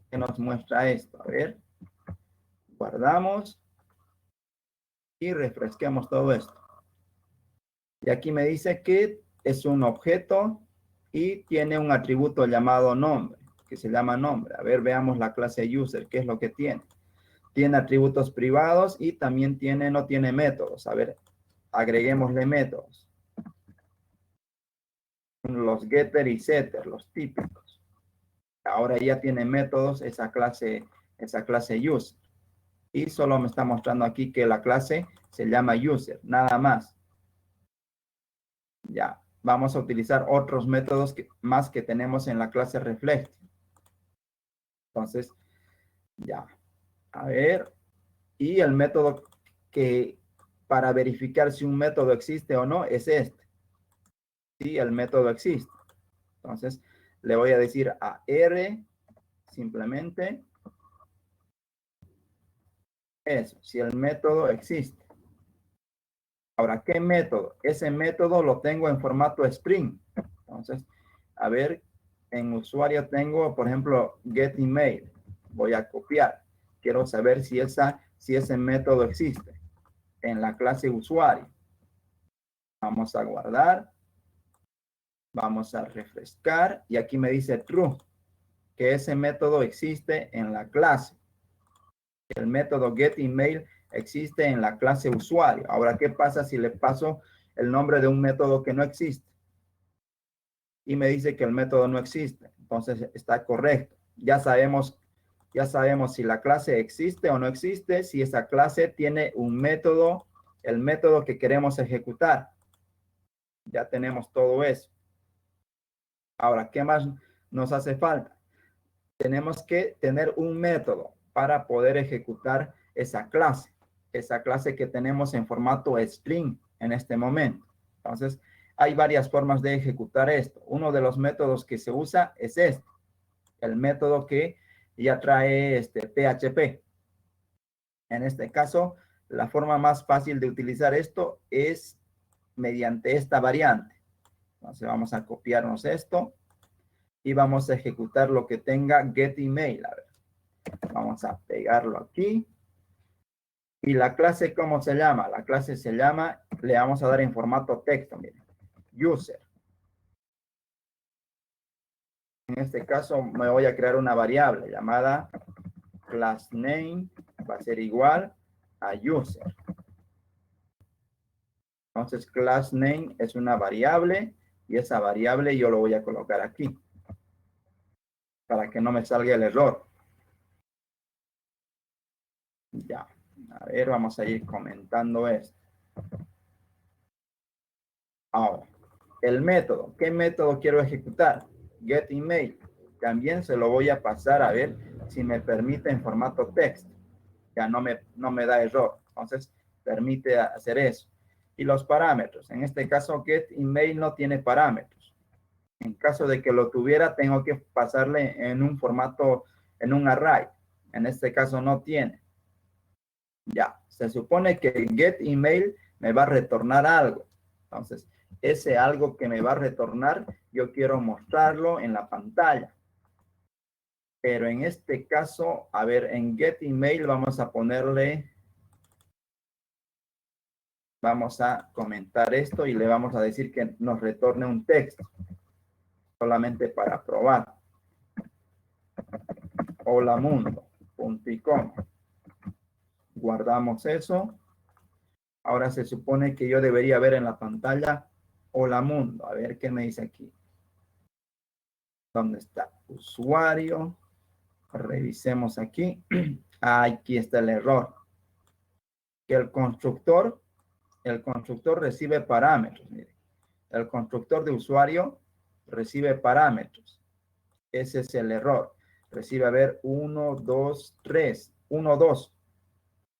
¿Qué nos muestra esto? A ver, guardamos y refresquemos todo esto. Y aquí me dice que es un objeto y tiene un atributo llamado nombre, que se llama nombre. A ver, veamos la clase user, ¿qué es lo que tiene? Tiene atributos privados y también no tiene métodos. A ver, agreguémosle métodos. Los getter y setter, los típicos. Ahora ya tiene métodos esa clase user. Y solo me está mostrando aquí que la clase se llama user, nada más. Ya, vamos a utilizar otros métodos más que tenemos en la clase reflect. Entonces, ya, a ver, y el método que para verificar si un método existe o no es este. Si el método existe. Entonces, le voy a decir a R simplemente eso, si el método existe. Ahora, ¿qué método? Ese método lo tengo en formato Spring. Entonces, a ver, en usuario tengo, por ejemplo, getEmail. Voy a copiar. Quiero saber si ese método existe en la clase usuario. Vamos a guardar. Vamos a refrescar. Y aquí me dice true, que ese método existe en la clase. El método getEmail existe en la clase usuario. Ahora, ¿qué pasa si le paso el nombre de un método que no existe? Y me dice que el método no existe. Entonces está correcto. Ya sabemos si la clase existe o no existe, si esa clase tiene un método, el método que queremos ejecutar. Ya tenemos todo eso. Ahora, ¿qué más nos hace falta? Tenemos que tener un método para poder ejecutar esa clase que tenemos en formato string en este momento. Entonces, hay varias formas de ejecutar esto. Uno de los métodos que se usa es este, el método que ya trae PHP. En este caso, la forma más fácil de utilizar esto es mediante esta variante. Entonces, vamos a copiarnos esto y vamos a ejecutar lo que tenga getEmail. A ver, vamos a pegarlo aquí. Y la clase, ¿cómo se llama? La clase se llama, le vamos a dar en formato texto, miren, user. En este caso me voy a crear una variable llamada className, va a ser igual a user. Entonces className es una variable y esa variable yo lo voy a colocar aquí para que no me salga el error. Ya, a ver, vamos a ir comentando esto. Ahora, el método, ¿qué método quiero ejecutar? GetEmail. También se lo voy a pasar a ver si me permite en formato texto. Ya no me da error. Entonces, permite hacer eso. Y los parámetros. En este caso, getEmail no tiene parámetros. En caso de que lo tuviera, tengo que pasarle en un formato, en un array. En este caso no tiene. Ya, se supone que getEmail me va a retornar algo. Entonces, ese algo que me va a retornar, yo quiero mostrarlo en la pantalla. Pero en este caso, a ver, en getEmail vamos a vamos a comentar esto y le vamos a decir que nos retorne un texto. Solamente para probar. Hola mundo, punto y coma. Guardamos eso. Ahora se supone que yo debería ver en la pantalla hola mundo. A ver qué me dice aquí. ¿Dónde está? Usuario. Revisemos aquí. Aquí está el error. Que el constructor recibe parámetros. Mire. El constructor de usuario recibe parámetros. Ese es el error. Recibe, a ver, 1, 2, 3. 1, 2.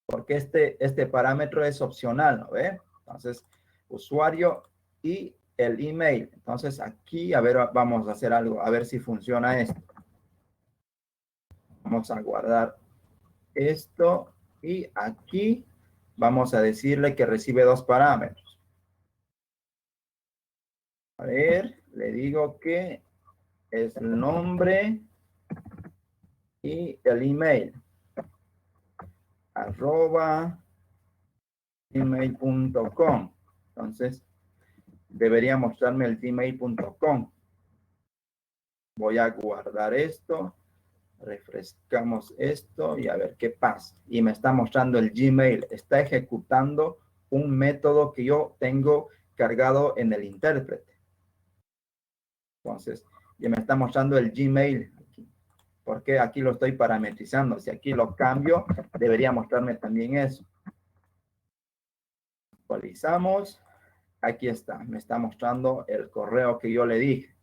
Porque este parámetro es opcional, ¿no ve? Entonces, usuario y el email. Entonces, aquí, a ver, vamos a hacer algo, a ver si funciona esto. Vamos a guardar esto y aquí vamos a decirle que recibe dos parámetros. A ver, le digo que es el nombre y el email. @gmail.com. Entonces, debería mostrarme el gmail.com. Voy a guardar esto. Refrescamos esto y a ver qué pasa. Y me está mostrando el Gmail. Está ejecutando un método que yo tengo cargado en el intérprete. Entonces, ya me está mostrando el Gmail aquí. Porque aquí lo estoy parametrizando. Si aquí lo cambio, debería mostrarme también eso. Actualizamos. Aquí está. Me está mostrando el correo que yo le dije.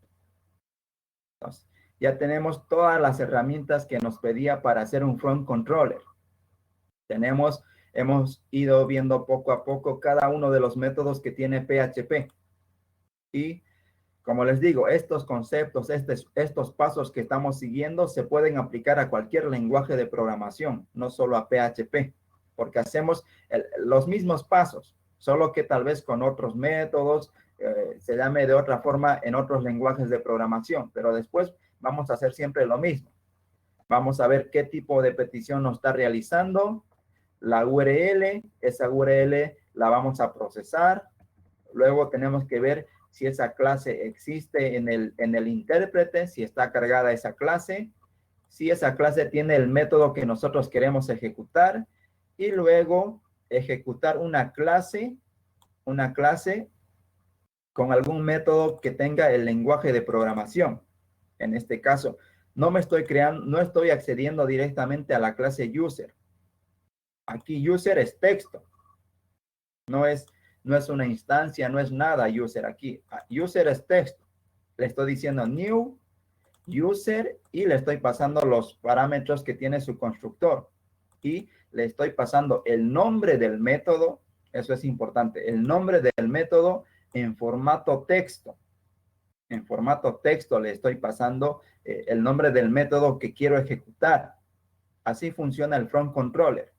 Entonces, ya tenemos todas las herramientas que nos pedía para hacer un front controller. Hemos ido viendo poco a poco cada uno de los métodos que tiene PHP. Y como les digo, estos conceptos, estos pasos que estamos siguiendo se pueden aplicar a cualquier lenguaje de programación, no solo a PHP, porque hacemos los mismos pasos, solo que tal vez con otros métodos, se llame de otra forma en otros lenguajes de programación, pero después vamos a hacer siempre lo mismo. Vamos a ver qué tipo de petición nos está realizando, la URL, esa URL la vamos a procesar, luego tenemos que ver si esa clase existe en el intérprete, si está cargada esa clase, si esa clase tiene el método que nosotros queremos ejecutar, y luego ejecutar una clase con algún método que tenga el lenguaje de programación. En este caso, no estoy accediendo directamente a la clase user. Aquí user es texto. No es una instancia, no es nada user aquí. User es texto. Le estoy diciendo new user y le estoy pasando los parámetros que tiene su constructor. Y le estoy pasando el nombre del método. Eso es importante. El nombre del método en formato texto. En formato texto le estoy pasando el nombre del método que quiero ejecutar. Así funciona el front controller,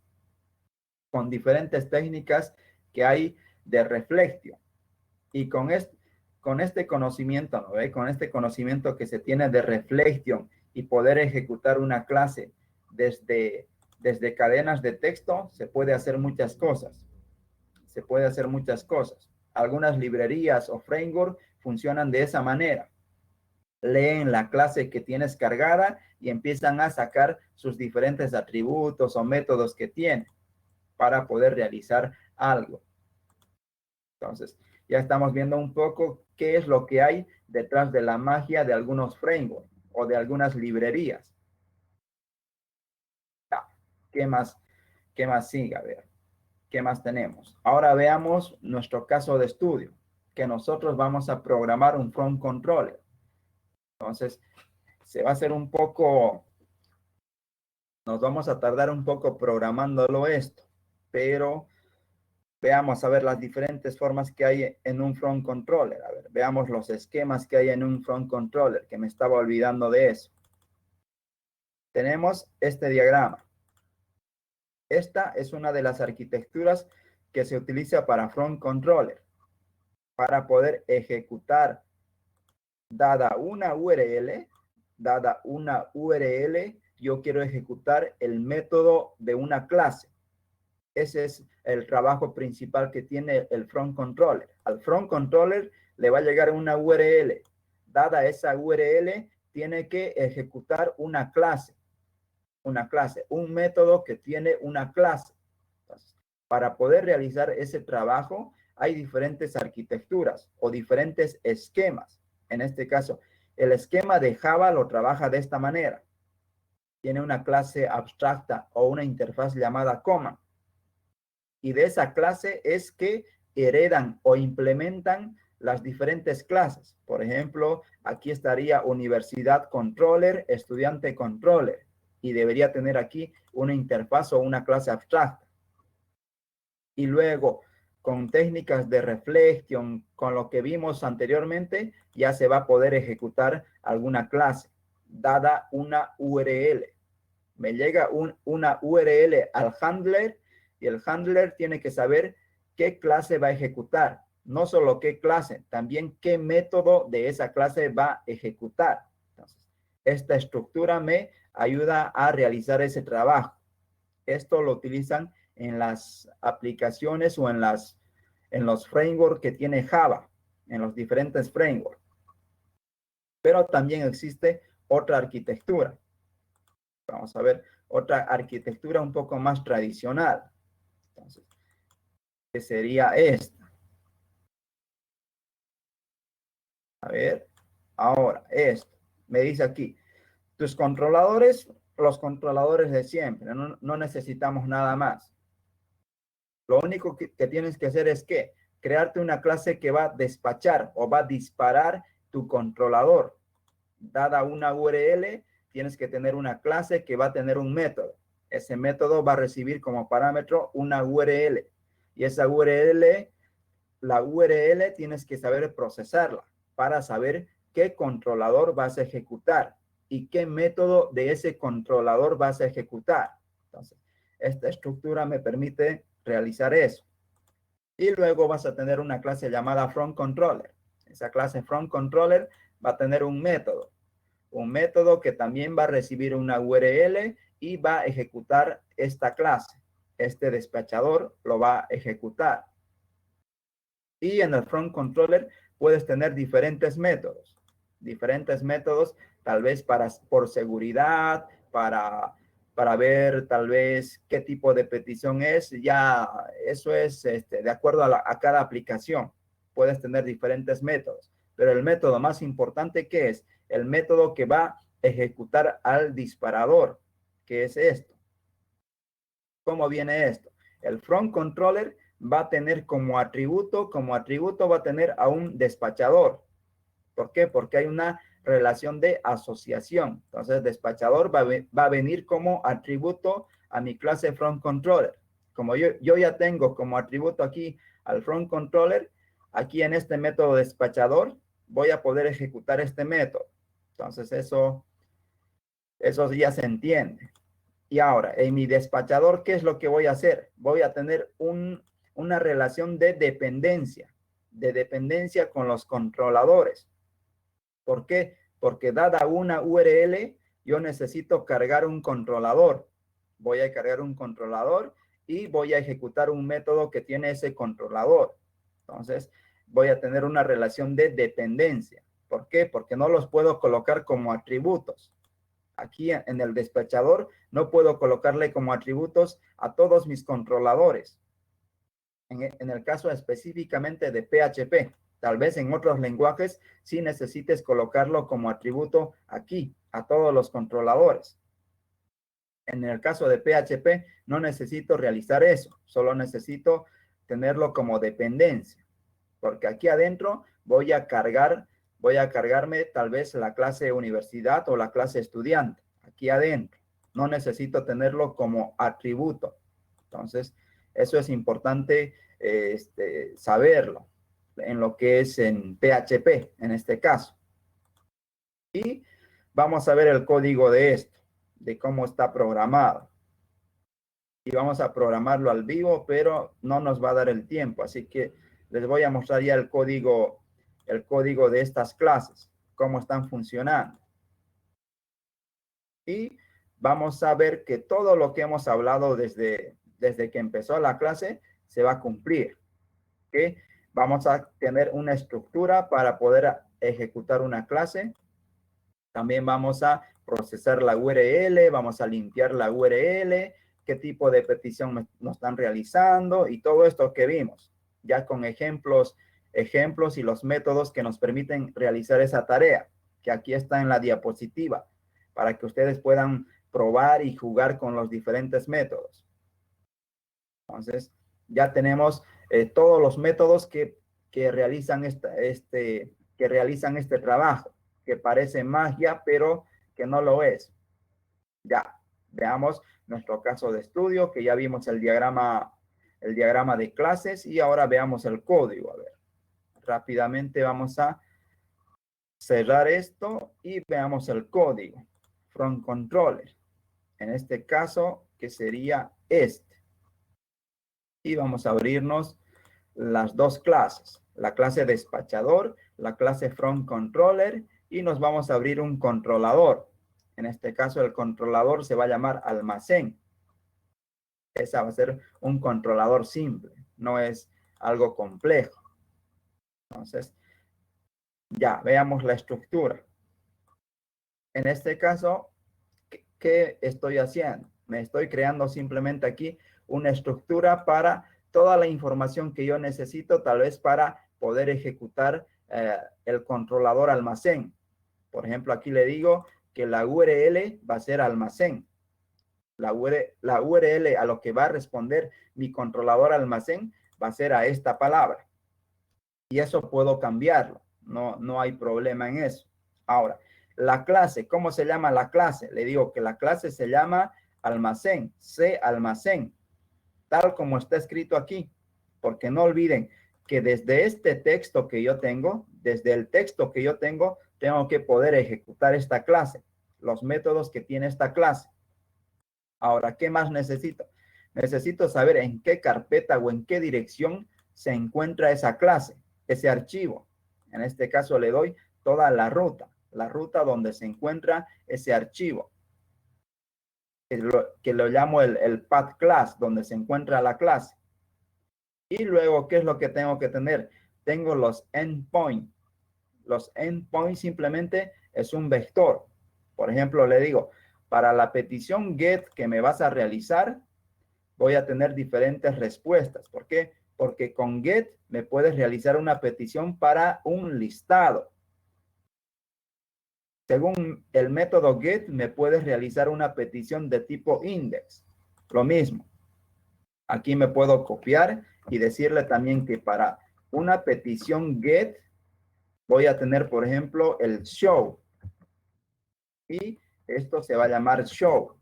con diferentes técnicas que hay de reflexión. Y con este conocimiento, ¿no ve? Con este conocimiento que se tiene de reflexión y poder ejecutar una clase desde cadenas de texto, se puede hacer muchas cosas. Se puede hacer muchas cosas. Algunas librerías o framework funcionan de esa manera. Leen la clase que tienes cargada y empiezan a sacar sus diferentes atributos o métodos que tiene para poder realizar algo. Entonces, ya estamos viendo un poco qué es lo que hay detrás de la magia de algunos frameworks o de algunas librerías. ¿Qué más sigue? A ver, ¿qué más tenemos? Ahora veamos nuestro caso de estudio, que nosotros vamos a programar un front controller. Entonces, se va a hacer un poco, nos vamos a tardar un poco programándolo esto, pero veamos a ver las diferentes formas que hay en un front controller. A ver, veamos los esquemas que hay en un front controller, que me estaba olvidando de eso. Tenemos este diagrama. Esta es una de las arquitecturas que se utiliza para front controller, para poder ejecutar, dada una URL, yo quiero ejecutar el método de una clase. Ese es el trabajo principal que tiene el front controller. Al front controller le va a llegar una URL. Dada esa URL, tiene que ejecutar una clase, un método que tiene una clase. Entonces, para poder realizar ese trabajo, hay diferentes arquitecturas o diferentes esquemas. En este caso, el esquema de Java lo trabaja de esta manera. Tiene una clase abstracta o una interfaz llamada command. Y de esa clase es que heredan o implementan las diferentes clases. Por ejemplo, aquí estaría universidad controller, estudiante controller, y debería tener aquí una interfaz o una clase abstracta. Y luego, con técnicas de reflexión, con lo que vimos anteriormente, ya se va a poder ejecutar alguna clase, dada una URL. Me llega una URL al handler, y el handler tiene que saber qué clase va a ejecutar. no solo qué clase, también qué método de esa clase va a ejecutar. Entonces, esta estructura me ayuda a realizar ese trabajo. Esto lo utilizan en las aplicaciones o en los frameworks que tiene Java, en los diferentes frameworks. Pero también existe otra arquitectura. Vamos a ver otra arquitectura un poco más tradicional. Entonces, ¿qué sería esta? A ver, ahora, esto. Me dice aquí, tus controladores, los controladores de siempre, no necesitamos nada más. Lo único que tienes que hacer es que crearte una clase que va a despachar o va a disparar tu controlador. Dada una URL, tienes que tener una clase que va a tener un método. Ese método va a recibir como parámetro una URL. Y esa URL, la URL tienes que saber procesarla para saber qué controlador vas a ejecutar y qué método de ese controlador vas a ejecutar. Entonces, esta estructura me permite realizar eso. Y luego vas a tener una clase llamada front_controller. Esa clase front_controller va a tener un método que también va a recibir una URL y va a ejecutar esta clase. Este despachador lo va a ejecutar. Y en el front_controller puedes tener diferentes métodos. Diferentes métodos, tal vez por seguridad, para ver tal vez qué tipo de petición es. Ya eso es de acuerdo a cada aplicación. Puedes tener diferentes métodos. Pero el método más importante, ¿qué es? El método que va a ejecutar al disparador, que es esto. ¿Cómo viene esto? El front_controller va a tener como atributo va a tener a un despachador. ¿Por qué? Porque hay una relación de asociación. Entonces, despachador va a venir como atributo a mi clase front_controller. Como yo ya tengo como atributo aquí al front_controller, aquí en este método despachador, voy a poder ejecutar este método. Entonces, eso ya se entiende. Y ahora, en mi despachador, ¿qué es lo que voy a hacer? Voy a tener una relación de dependencia con los controladores. ¿Por qué? Porque dada una URL, yo necesito cargar un controlador. Voy a cargar un controlador y voy a ejecutar un método que tiene ese controlador. Entonces, voy a tener una relación de dependencia. ¿Por qué? Porque no los puedo colocar como atributos. Aquí en el despachador no puedo colocarle como atributos a todos mis controladores. En el caso específicamente de PHP, tal vez en otros lenguajes sí necesites colocarlo como atributo aquí, a todos los controladores. En el caso de PHP no necesito realizar eso, solo necesito tenerlo como dependencia, porque aquí adentro voy a cargarme tal vez la clase universidad o la clase estudiante, aquí adentro. No necesito tenerlo como atributo. Entonces, eso es importante saberlo en lo que es en PHP, en este caso. Y vamos a ver el código de esto, de cómo está programado. Y vamos a programarlo al vivo, pero no nos va a dar el tiempo. Así que les voy a mostrar ya el código de estas clases, cómo están funcionando. Y vamos a ver que todo lo que hemos hablado desde que empezó la clase se va a cumplir. ¿Okay? Vamos a tener una estructura para poder ejecutar una clase. También vamos a procesar la URL, vamos a limpiar la URL, qué tipo de petición nos están realizando y todo esto que vimos, ya con ejemplos y los métodos que nos permiten realizar esa tarea, que aquí está en la diapositiva, para que ustedes puedan probar y jugar con los diferentes métodos. Entonces, ya tenemos todos los métodos que realizan este trabajo, que parece magia, pero que no lo es. Ya, veamos nuestro caso de estudio, que ya vimos el diagrama de clases, y ahora veamos el código. A ver, rápidamente vamos a cerrar esto y veamos el código. front_controller. En este caso, que sería este. Y vamos a abrirnos las dos clases. la clase despachador, la clase front controller y nos vamos a abrir un controlador. En este caso el controlador se va a llamar almacén. Esa va a ser un controlador simple, no es algo complejo. Entonces, ya, veamos la estructura. En este caso, ¿qué estoy haciendo? Me estoy creando simplemente aquí una estructura para toda la información que yo necesito, tal vez para poder ejecutar el controlador almacén. Por ejemplo, aquí le digo que la URL va a ser almacén. La URL a lo que va a responder mi controlador almacén va a ser a esta palabra. Y eso puedo cambiarlo. No hay problema en eso. Ahora, la clase, ¿cómo se llama la clase? Le digo que la clase se llama almacén, almacén, tal como está escrito aquí. Porque no olviden que desde este texto que yo tengo, desde el texto que yo tengo que poder ejecutar esta clase, los métodos que tiene esta clase. Ahora, ¿qué más necesito? Necesito saber en qué carpeta o en qué dirección se encuentra esa clase, ese archivo. En este caso le doy toda la ruta donde se encuentra ese archivo, que lo llamo el path class, donde se encuentra la clase. Y luego, ¿qué es lo que tengo que tener? Tengo los endpoints. Los endpoints simplemente es un vector. Por ejemplo, le digo, para la petición get que me vas a realizar, voy a tener diferentes respuestas. ¿Por qué? Porque con get me puedes realizar una petición para un listado. Según el método get, me puedes realizar una petición de tipo index. Lo mismo. Aquí me puedo copiar y decirle también que para una petición get voy a tener, por ejemplo, el show. Y esto se va a llamar show.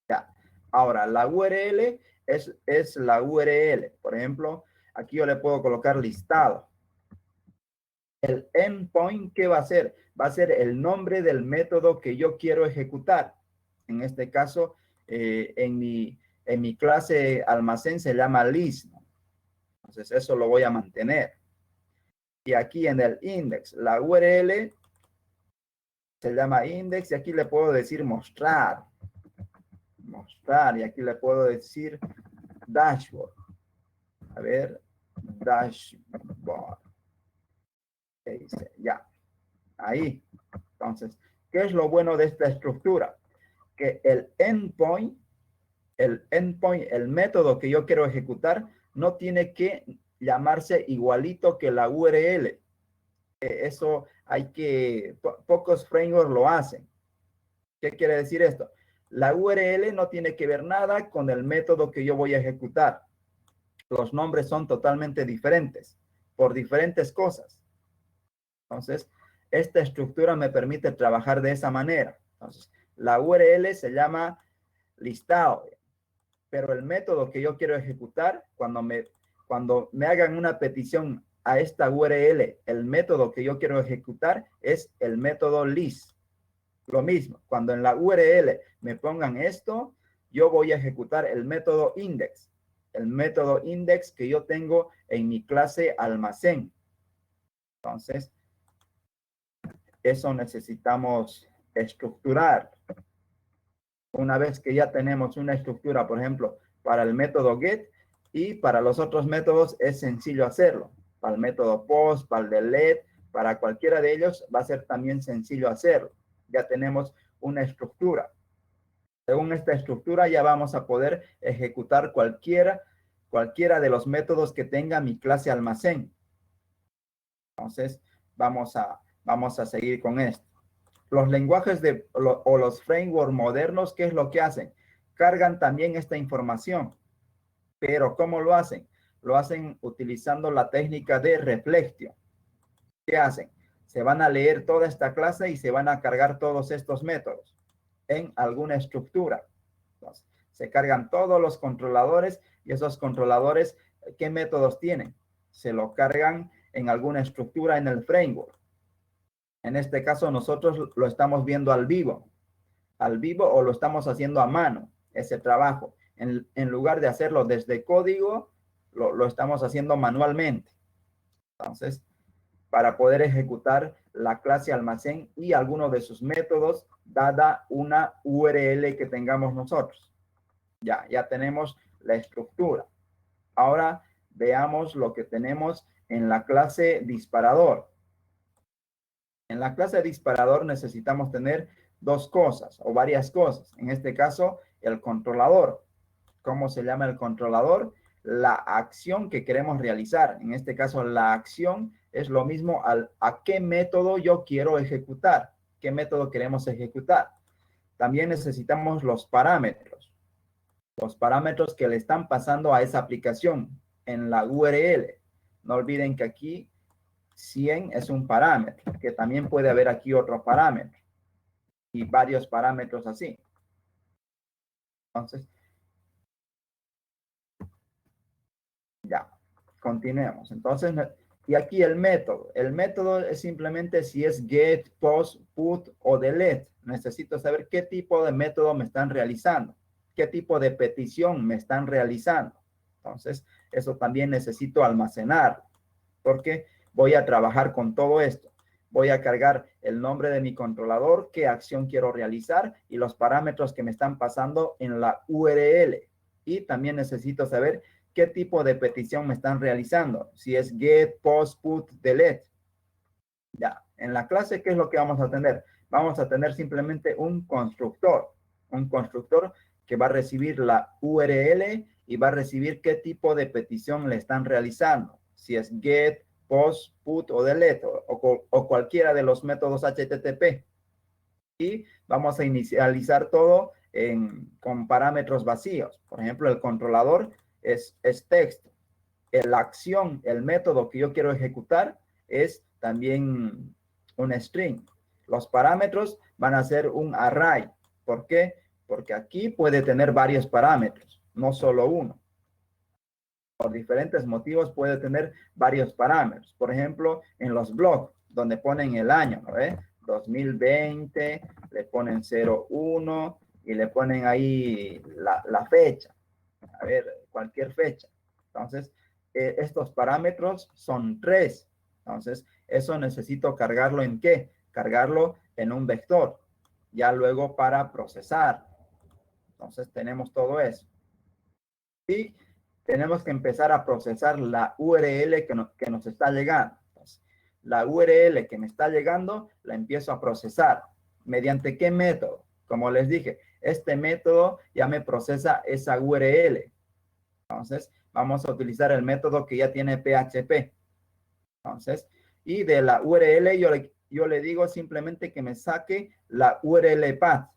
Ya. Ahora, la URL es la URL. Por ejemplo, aquí yo le puedo colocar listado. El endpoint, ¿qué va a ser? Va a ser el nombre del método que yo quiero ejecutar. En este caso, en mi clase almacén se llama list. Entonces, eso lo voy a mantener. Y aquí en el index, la URL se llama index y aquí le puedo decir mostrar. Mostrar y aquí le puedo decir dashboard. A ver, dashboard. Ya, ahí. Entonces, ¿qué es lo bueno de esta estructura? Que el endpoint, el método que yo quiero ejecutar, no tiene que llamarse igualito que la URL. Eso pocos frameworks lo hacen. ¿Qué quiere decir esto? La URL no tiene que ver nada con el método que yo voy a ejecutar. Los nombres son totalmente diferentes por diferentes cosas. Entonces, esta estructura me permite trabajar de esa manera. Entonces, la URL se llama listado, pero el método que yo quiero ejecutar, cuando me hagan una petición a esta URL, el método que yo quiero ejecutar es el método list. Lo mismo, cuando en la URL me pongan esto, yo voy a ejecutar el método index. El método index que yo tengo en mi clase almacén. Entonces, eso necesitamos estructurar. Una vez que ya tenemos una estructura, por ejemplo, para el método get y para los otros métodos es sencillo hacerlo. Para el método post, para el delete, para cualquiera de ellos va a ser también sencillo hacerlo. Ya tenemos una estructura. Según esta estructura ya vamos a poder ejecutar cualquiera de los métodos que tenga mi clase almacén. Entonces, vamos a seguir con esto. Los lenguajes o los frameworks modernos, ¿qué es lo que hacen? Cargan también esta información. Pero, ¿cómo lo hacen? Lo hacen utilizando la técnica de reflexión. ¿Qué hacen? Se van a leer toda esta clase y se van a cargar todos estos métodos en alguna estructura. Entonces, se cargan todos los controladores y esos controladores, ¿qué métodos tienen? Se lo cargan en alguna estructura en el framework. En este caso, nosotros lo estamos viendo al vivo o lo estamos haciendo a mano, ese trabajo. En lugar de hacerlo desde código, lo estamos haciendo manualmente. Entonces, para poder ejecutar la clase almacén y algunos de sus métodos, dada una URL que tengamos nosotros. Ya tenemos la estructura. Ahora veamos lo que tenemos en la clase disparador. En la clase disparador necesitamos tener dos cosas o varias cosas. En este caso, el controlador. ¿Cómo se llama el controlador? La acción que queremos realizar. En este caso, la acción es lo mismo a qué método yo quiero ejecutar. ¿Qué método queremos ejecutar? También necesitamos los parámetros. Los parámetros que le están pasando a esa aplicación en la URL. No olviden que aquí 100 es un parámetro, que también puede haber aquí otro parámetro y varios parámetros así. Entonces, ya, continuemos. Entonces, y aquí el método es simplemente si es get, post, put o delete. Necesito saber qué tipo de método me están realizando, qué tipo de petición me están realizando. Entonces, eso también necesito almacenar, porque voy a trabajar con todo esto. Voy a cargar el nombre de mi controlador, qué acción quiero realizar y los parámetros que me están pasando en la URL. Y también necesito saber qué tipo de petición me están realizando. Si es get, post, put, delete. Ya, en la clase, ¿qué es lo que vamos a tener? Vamos a tener simplemente un constructor que va a recibir la URL y va a recibir qué tipo de petición le están realizando. Si es get, post, put o delete o cualquiera de los métodos HTTP. Y vamos a inicializar todo con parámetros vacíos. Por ejemplo, el controlador es texto. La acción, el método que yo quiero ejecutar es también un string. Los parámetros van a ser un array. ¿Por qué? Porque aquí puede tener varios parámetros, no solo uno. Por diferentes motivos puede tener varios parámetros. Por ejemplo, en los blogs, donde ponen el año, ¿no ve? 2020, le ponen 01 y le ponen ahí la fecha. A ver, cualquier fecha. Entonces, estos parámetros son 3. Entonces, eso necesito cargarlo ¿en qué? Cargarlo en un vector. Ya luego para procesar. Entonces, tenemos todo eso. Y tenemos que empezar a procesar la URL que nos está llegando. Entonces, la URL que me está llegando, la empiezo a procesar. ¿Mediante qué método? Como les dije, este método ya me procesa esa URL. Entonces, vamos a utilizar el método que ya tiene PHP. Entonces, y de la URL yo le digo simplemente que me saque la URL path.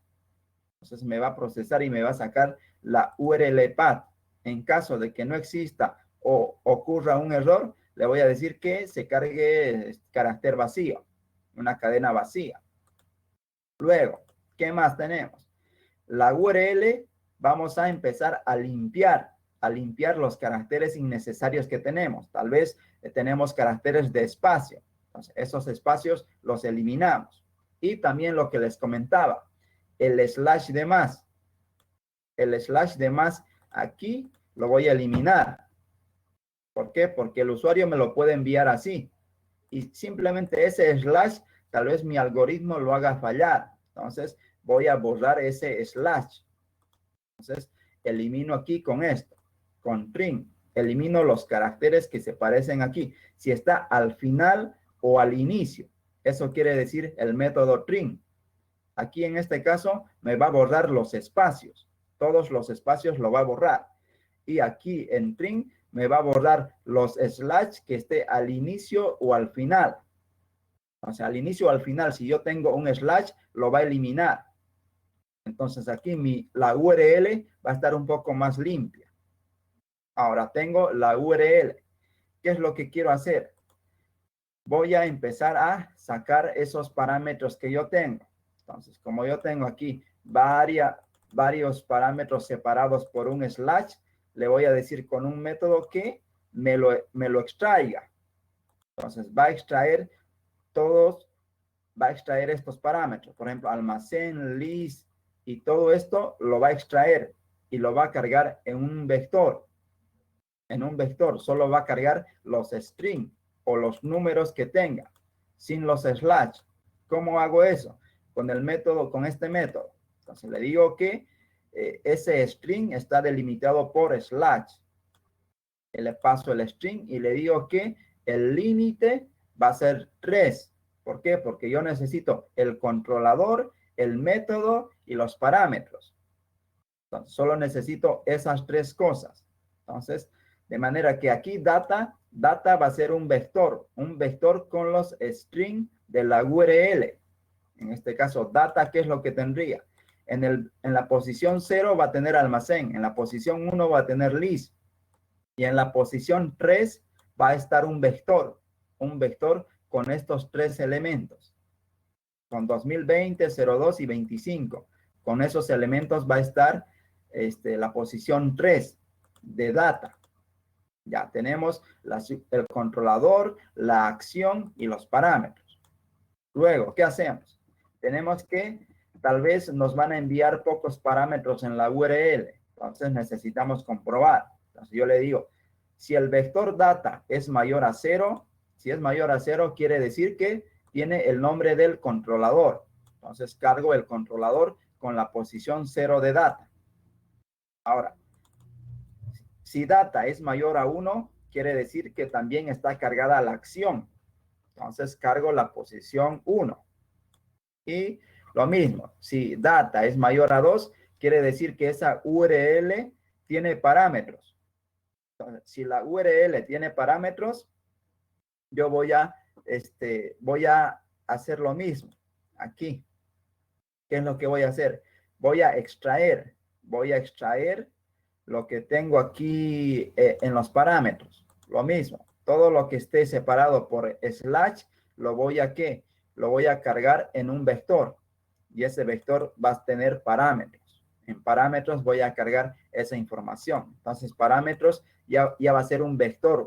Entonces, me va a procesar y me va a sacar la URL path. En caso de que no exista o ocurra un error, le voy a decir que se cargue carácter vacío, una cadena vacía. Luego, ¿qué más tenemos? La URL vamos a empezar a limpiar los caracteres innecesarios que tenemos. Tal vez tenemos caracteres de espacio. Entonces, esos espacios los eliminamos. Y también lo que les comentaba, el slash de más. El slash de más aquí lo voy a eliminar. ¿Por qué? Porque el usuario me lo puede enviar así. Y simplemente ese slash, tal vez mi algoritmo lo haga fallar. Entonces, voy a borrar ese slash. Entonces, elimino aquí con esto, con trim. Elimino los caracteres que se parecen aquí. Si está al final o al inicio, eso quiere decir el método trim. Aquí en este caso me va a borrar los espacios. Todos los espacios lo va a borrar. Y aquí en trim me va a borrar los slash que esté al inicio o al final. O sea, al inicio o al final, si yo tengo un slash, lo va a eliminar. Entonces aquí la URL va a estar un poco más limpia. Ahora tengo la URL. ¿Qué es lo que quiero hacer? Voy a empezar a sacar esos parámetros que yo tengo. Entonces, como yo tengo aquí varios parámetros separados por un slash, le voy a decir con un método que me lo extraiga. Entonces, va a extraer estos parámetros. Por ejemplo, almacén, list y todo esto lo va a extraer y lo va a cargar en un vector. En un vector solo va a cargar los string o los números que tenga, sin los slash. ¿Cómo hago eso? Con el método, con este método. Entonces le digo que ese string está delimitado por slash. Le paso el string y le digo que el límite va a ser 3. ¿Por qué? Porque yo necesito el controlador, el método y los parámetros. Entonces, solo necesito esas 3 cosas. Entonces, de manera que aquí data va a ser un vector con los string de la URL. En este caso, data, ¿qué es lo que tendría? En la posición 0 va a tener almacén, en la posición 1 va a tener list, y en la posición 3 va a estar un vector con estos 3 elementos, con 2020, 02 y 25. Con esos elementos va a estar la posición 3 de data. Ya tenemos el controlador, la acción y los parámetros. Luego, ¿qué hacemos? Tenemos que, tal vez nos van a enviar pocos parámetros en la URL. Entonces necesitamos comprobar. Entonces yo le digo, si el vector data es mayor a 0, si es mayor a 0, quiere decir que tiene el nombre del controlador. Entonces cargo el controlador con la posición 0 de data. Ahora, si data es mayor a 1, quiere decir que también está cargada la acción. Entonces cargo la posición 1. Y lo mismo, si data es mayor a 2, quiere decir que esa URL tiene parámetros. Entonces, si la URL tiene parámetros, yo voy a hacer lo mismo aquí. ¿Qué es lo que voy a hacer? Voy a extraer lo que tengo aquí en los parámetros. Lo mismo, todo lo que esté separado por slash, lo voy a ¿qué? Lo voy a cargar en un vector. Y ese vector va a tener parámetros. En parámetros voy a cargar esa información. Entonces, parámetros ya va a ser un vector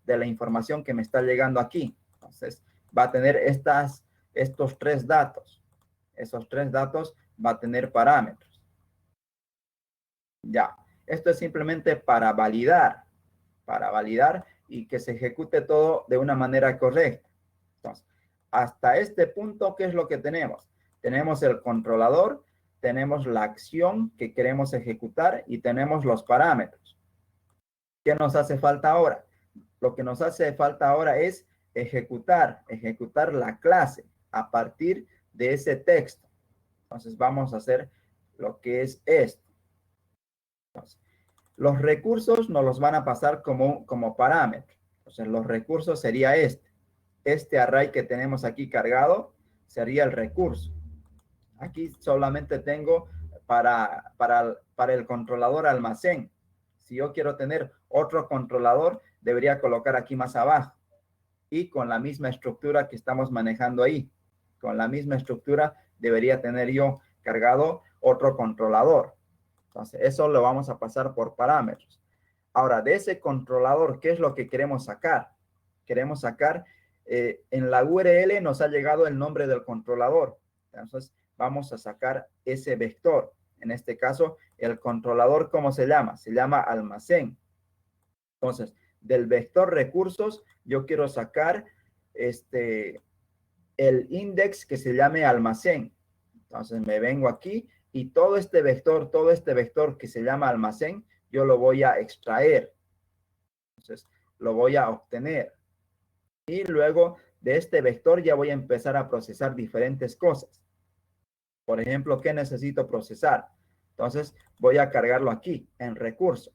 de la información que me está llegando aquí. Entonces, va a tener estos 3 datos. Esos 3 datos va a tener parámetros. Ya, esto es simplemente para validar y que se ejecute todo de una manera correcta. Entonces, hasta este punto, ¿qué es lo que tenemos? Tenemos el controlador, tenemos la acción que queremos ejecutar y tenemos los parámetros. ¿Qué nos hace falta ahora? Lo que nos hace falta ahora es ejecutar la clase a partir de ese texto. Entonces, vamos a hacer lo que es esto. Entonces, los recursos nos los van a pasar como parámetro. Entonces, los recursos sería este array que tenemos aquí cargado sería el recurso. Aquí solamente tengo para el controlador almacén. Si yo quiero tener otro controlador, debería colocar aquí más abajo. Y con la misma estructura que estamos manejando ahí. Con la misma estructura debería tener yo cargado otro controlador. Entonces, eso lo vamos a pasar por parámetros. Ahora, de ese controlador, ¿qué es lo que queremos sacar? Queremos sacar, en la URL nos ha llegado el nombre del controlador. Entonces, vamos a sacar ese vector. En este caso, el controlador, ¿cómo se llama? Se llama almacén. Entonces, del vector recursos, yo quiero sacar el index que se llame almacén. Entonces, me vengo aquí y todo este vector que se llama almacén, yo lo voy a extraer. Entonces, lo voy a obtener. Y luego de este vector ya voy a empezar a procesar diferentes cosas. Por ejemplo, ¿qué necesito procesar? Entonces, voy a cargarlo aquí, en recurso.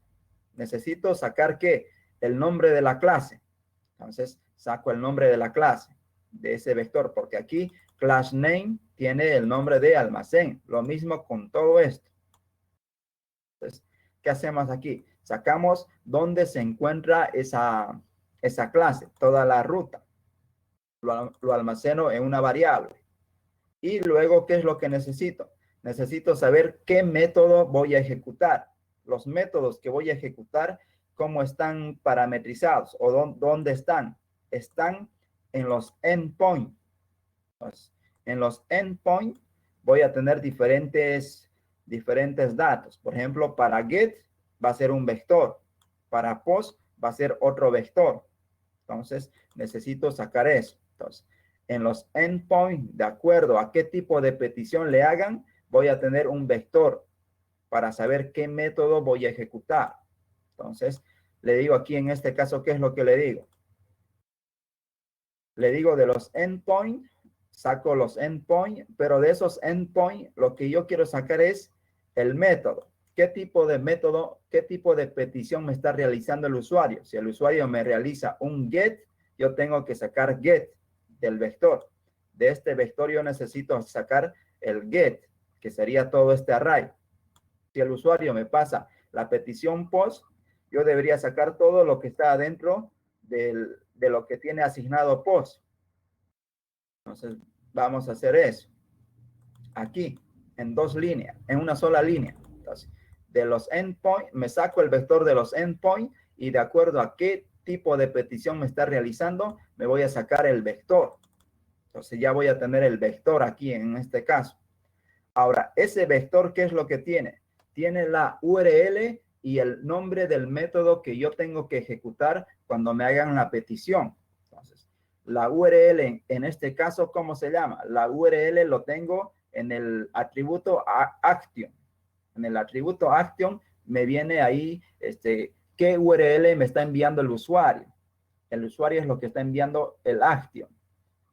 Necesito sacar, ¿qué? El nombre de la clase. Entonces, saco el nombre de la clase, de ese vector, porque aquí class name tiene el nombre de almacén. Lo mismo con todo esto. Entonces, ¿qué hacemos aquí? Sacamos dónde se encuentra esa clase, toda la ruta. Lo almaceno en una variable. Y luego, ¿qué es lo que necesito? Necesito saber qué método voy a ejecutar. Los métodos que voy a ejecutar, cómo están parametrizados o dónde están. Están en los endpoints. Pues, en los endpoints voy a tener diferentes datos. Por ejemplo, para get va a ser un vector. para post va a ser otro vector. Entonces, necesito sacar eso. Entonces, en los endpoints, de acuerdo a qué tipo de petición le hagan, voy a tener un vector para saber qué método voy a ejecutar. Entonces, le digo aquí en este caso, ¿qué es lo que le digo? Le digo de los endpoints, saco los endpoints, pero de esos endpoints, lo que yo quiero sacar es el método. ¿Qué tipo de método, qué tipo de petición me está realizando el usuario? Si el usuario me realiza un get, yo tengo que sacar get del vector. De este vector yo necesito sacar el get, que sería todo este array. Si el usuario me pasa la petición post, yo debería sacar todo lo que está adentro de lo que tiene asignado post. Entonces, vamos a hacer eso. Aquí, en dos líneas, en una sola línea. Entonces, de los endpoints, me saco el vector de los endpoints y de acuerdo a qué tipo de petición me está realizando, me voy a sacar el vector. Entonces, ya voy a tener el vector aquí en este caso. Ahora, ese vector, ¿qué es lo que tiene? Tiene la URL y el nombre del método que yo tengo que ejecutar cuando me hagan la petición. Entonces, la URL en este caso, ¿cómo se llama? La URL lo tengo en el atributo action. En el atributo action me viene ahí qué URL me está enviando el usuario. El usuario es lo que está enviando el action.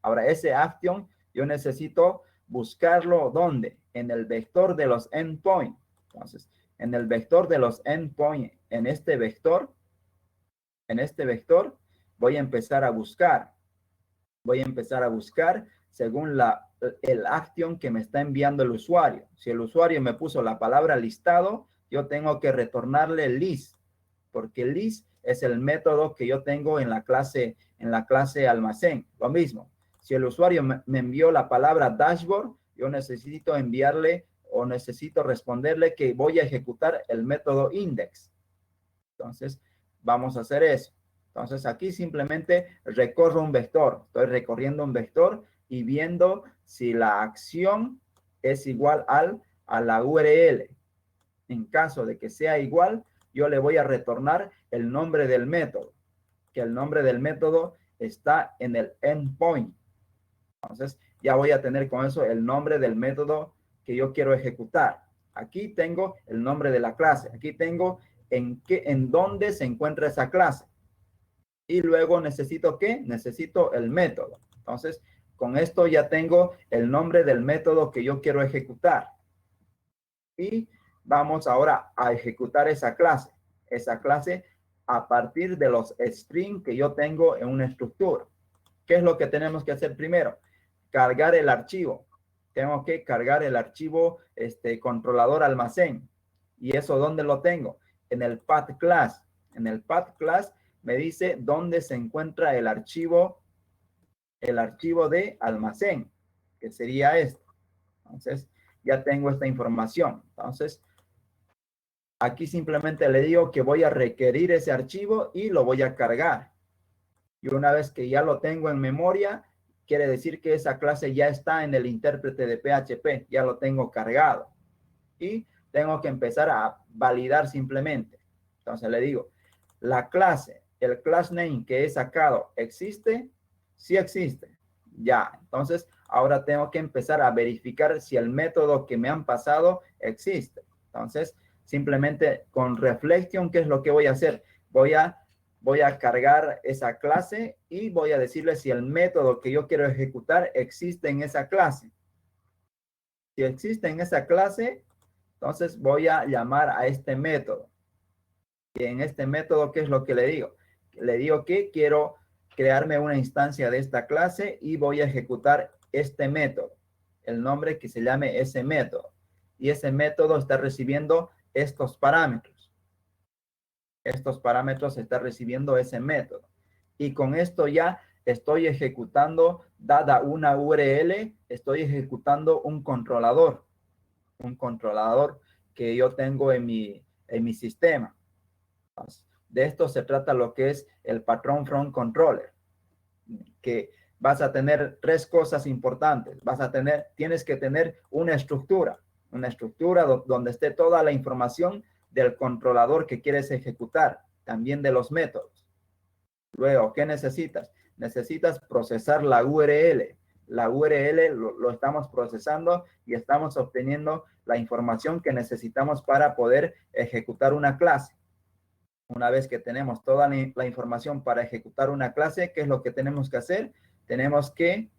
Ahora, ese action yo necesito buscarlo ¿dónde? En el vector de los endpoints. Entonces, en el vector de los endpoints, en este vector, voy a empezar a buscar. Voy a empezar a buscar según el action que me está enviando el usuario. Si el usuario me puso la palabra listado, yo tengo que retornarle list, porque list es el método que yo tengo en la clase almacén. Lo mismo. Si el usuario me envió la palabra dashboard, yo necesito enviarle o necesito responderle que voy a ejecutar el método index. Entonces, vamos a hacer eso. Entonces, aquí simplemente recorro un vector. Estoy recorriendo un vector y viendo si la acción es igual a la URL. En caso de que sea igual, yo le voy a retornar el nombre del método, que el nombre del método está en el endpoint. Entonces, ya voy a tener con eso el nombre del método que yo quiero ejecutar. Aquí tengo el nombre de la clase. Aquí tengo en dónde se encuentra esa clase. Y luego necesito ¿qué? Necesito el método. Entonces, con esto ya tengo el nombre del método que yo quiero ejecutar. Y vamos ahora a ejecutar esa clase. Esa clase a partir de los strings que yo tengo en una estructura. ¿Qué es lo que tenemos que hacer primero? Cargar el archivo. Tengo que cargar el archivo controlador almacén. ¿Y eso dónde lo tengo? En el path class. En el path class me dice dónde se encuentra el archivo de almacén, que sería este. Entonces, ya tengo esta información. Entonces, aquí simplemente le digo que voy a requerir ese archivo y lo voy a cargar. Y una vez que ya lo tengo en memoria, quiere decir que esa clase ya está en el intérprete de PHP, ya lo tengo cargado. Y tengo que empezar a validar simplemente. Entonces le digo, la clase, el class name que he sacado, ¿existe? Sí existe. Ya, entonces ahora tengo que empezar a verificar si el método que me han pasado existe. Entonces, simplemente con reflection, ¿qué es lo que voy a hacer? Voy a cargar esa clase y voy a decirle si el método que yo quiero ejecutar existe en esa clase. Si existe en esa clase, entonces voy a llamar a este método. Y en este método, ¿qué es lo que le digo? Le digo que quiero crearme una instancia de esta clase y voy a ejecutar este método. El nombre que se llame ese método. Y ese método está recibiendo estos parámetros. Estos parámetros está recibiendo ese método. Y con esto ya estoy ejecutando, dada una URL, estoy ejecutando un controlador que yo tengo en mi sistema. De esto se trata lo que es el patrón from controller, que vas a tener tres cosas importantes. Tienes que tener una estructura donde esté toda la información del controlador que quieres ejecutar. también de los métodos. Luego, ¿qué necesitas? Necesitas procesar la URL. La URL lo estamos procesando y estamos obteniendo la información que necesitamos para poder ejecutar una clase. Una vez que tenemos toda la información para ejecutar una clase, ¿qué es lo que tenemos que hacer? Tenemos que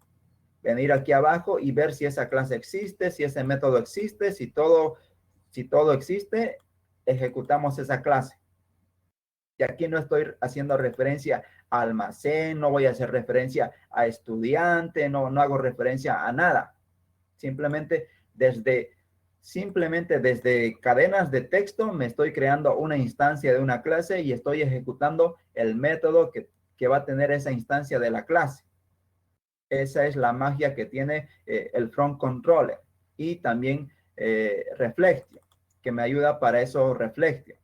venir aquí abajo y ver si esa clase existe, si ese método existe, si todo existe, ejecutamos esa clase. Y aquí no estoy haciendo referencia a almacén, no voy a hacer referencia a estudiante, no hago referencia a nada. Simplemente desde cadenas de texto me estoy creando una instancia de una clase y estoy ejecutando el método que va a tener esa instancia de la clase. Esa es la magia que tiene el Front Controller y también Reflection, que me ayuda para eso Reflection.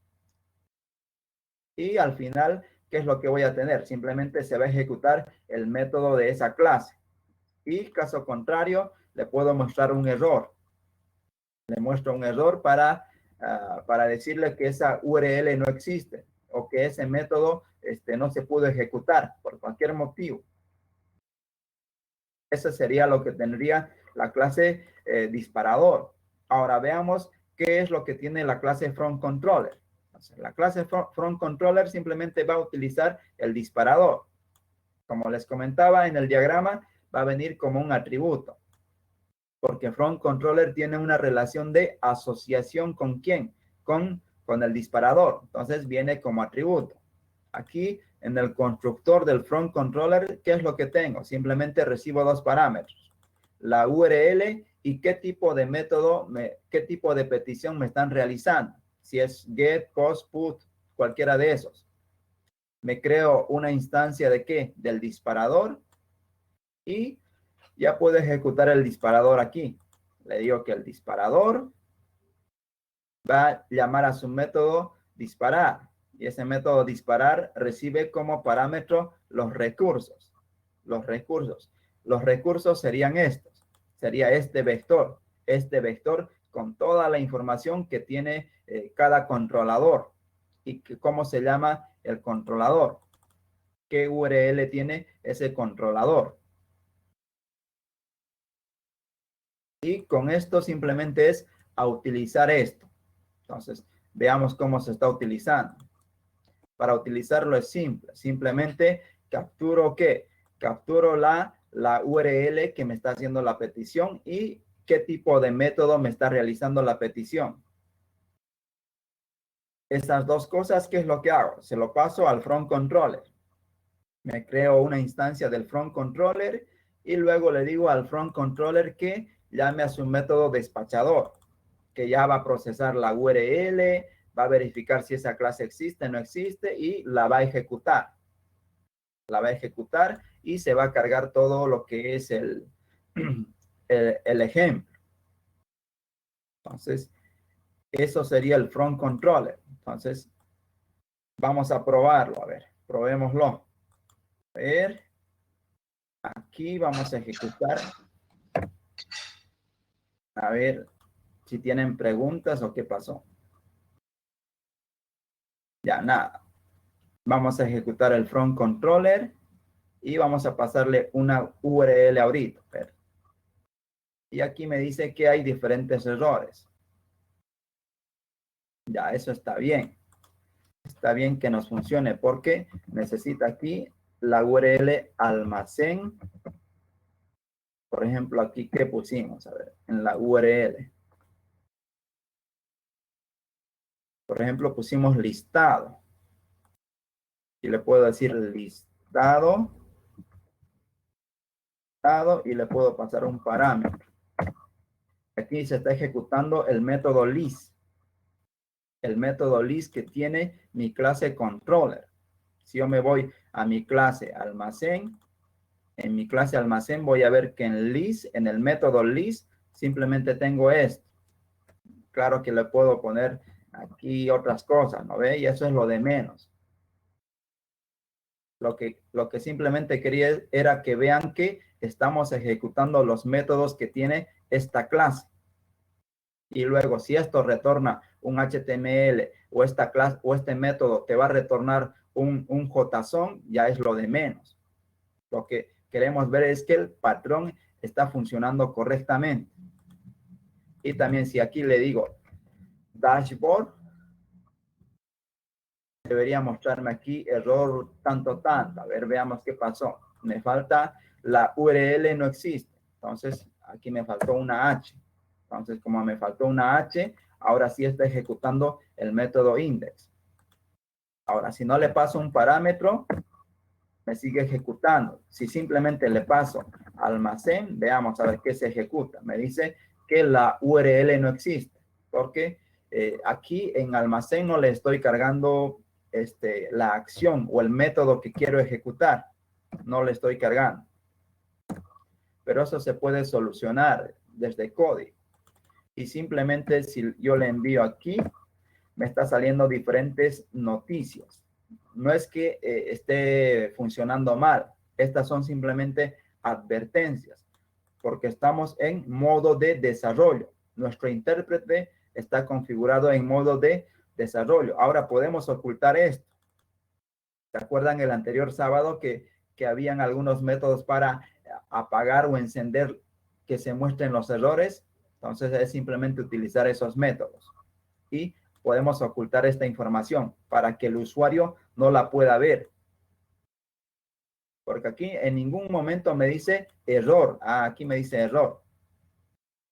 Y al final, ¿qué es lo que voy a tener? Simplemente se va a ejecutar el método de esa clase. Y caso contrario, le puedo mostrar un error. Le muestro un error para decirle que esa URL no existe o que ese método no se pudo ejecutar por cualquier motivo. Eso sería lo que tendría la clase disparador. Ahora veamos qué es lo que tiene la clase Front Controller. Entonces, la clase Front Controller simplemente va a utilizar el disparador. Como les comentaba en el diagrama, va a venir como un atributo. Porque Front Controller tiene una relación de asociación ¿con quién? Con el disparador. Entonces viene como atributo. Aquí en el constructor del Front Controller, ¿qué es lo que tengo? Simplemente recibo dos parámetros. La URL y qué tipo de método, qué tipo de petición me están realizando. Si es get, post, put, cualquiera de esos. Me creo una instancia de ¿qué? Del disparador y ya puedo ejecutar el disparador aquí. Le digo que el disparador va a llamar a su método disparar. Y ese método disparar recibe como parámetro los recursos. Los recursos serían estos. Sería este vector. Este vector con toda la información que tiene cada controlador. ¿Y cómo se llama el controlador? ¿Qué URL tiene ese controlador? Y con esto simplemente es a utilizar esto. Entonces, veamos cómo se está utilizando. Para utilizarlo es simple. Simplemente capturo ¿qué? Capturo la URL que me está haciendo la petición y qué tipo de método me está realizando la petición. Estas dos cosas, ¿qué es lo que hago? Se lo paso al Front Controller. Me creo una instancia del Front Controller y luego le digo al Front Controller que llame a su método despachador, que ya va a procesar la URL, va a verificar si esa clase existe o no existe y la va a ejecutar. La va a ejecutar y se va a cargar todo lo que es el ejemplo. Entonces, eso sería el Front Controller. Entonces, vamos a probarlo. A ver, probémoslo. A ver, aquí vamos a ejecutar. A ver si tienen preguntas o qué pasó. Ya, nada. Vamos a ejecutar el Front Controller y vamos a pasarle una URL ahorita. A ver. Y aquí me dice que hay diferentes errores. Ya, eso está bien. Está bien que nos funcione porque necesita aquí la URL almacén. Por ejemplo, aquí, ¿qué pusimos? A ver, en la URL. Por ejemplo, pusimos listado. Y le puedo decir listado. Y le puedo pasar un parámetro. Aquí se está ejecutando el método list. El método list que tiene mi clase controller. Si yo me voy a mi clase almacén, en mi clase almacén voy a ver que en list, en el método list, simplemente tengo esto. Claro que le puedo poner aquí otras cosas, ¿no ve? Y eso es lo de menos. Lo que simplemente quería era que vean que estamos ejecutando los métodos que tiene esta clase. Y luego, si esto retorna un HTML o esta clase o este método te va a retornar un JSON, ya es lo de menos. Lo que queremos ver es que el patrón está funcionando correctamente. Y también si aquí le digo dashboard, debería mostrarme aquí error tanto. A ver, veamos qué pasó. Me falta la URL, no existe. Entonces, aquí me faltó una H. Entonces, como me faltó una H, ahora sí está ejecutando el método index. Ahora, si no le paso un parámetro, me sigue ejecutando. Si simplemente le paso almacén, veamos a ver qué se ejecuta. Me dice que la URL no existe, porque aquí en almacén no le estoy cargando la acción o el método que quiero ejecutar. No le estoy cargando. Pero eso se puede solucionar desde código. Y simplemente si yo le envío aquí, me está saliendo diferentes noticias. No es que esté funcionando mal. Estas son simplemente advertencias, porque estamos en modo de desarrollo. Nuestro intérprete está configurado en modo de desarrollo. Ahora podemos ocultar esto. ¿Se acuerdan el anterior sábado que habían algunos métodos para apagar o encender que se muestren los errores? Entonces es simplemente utilizar esos métodos. Y podemos ocultar esta información para que el usuario no la pueda ver. Porque aquí en ningún momento me dice error. Ah, aquí me dice error.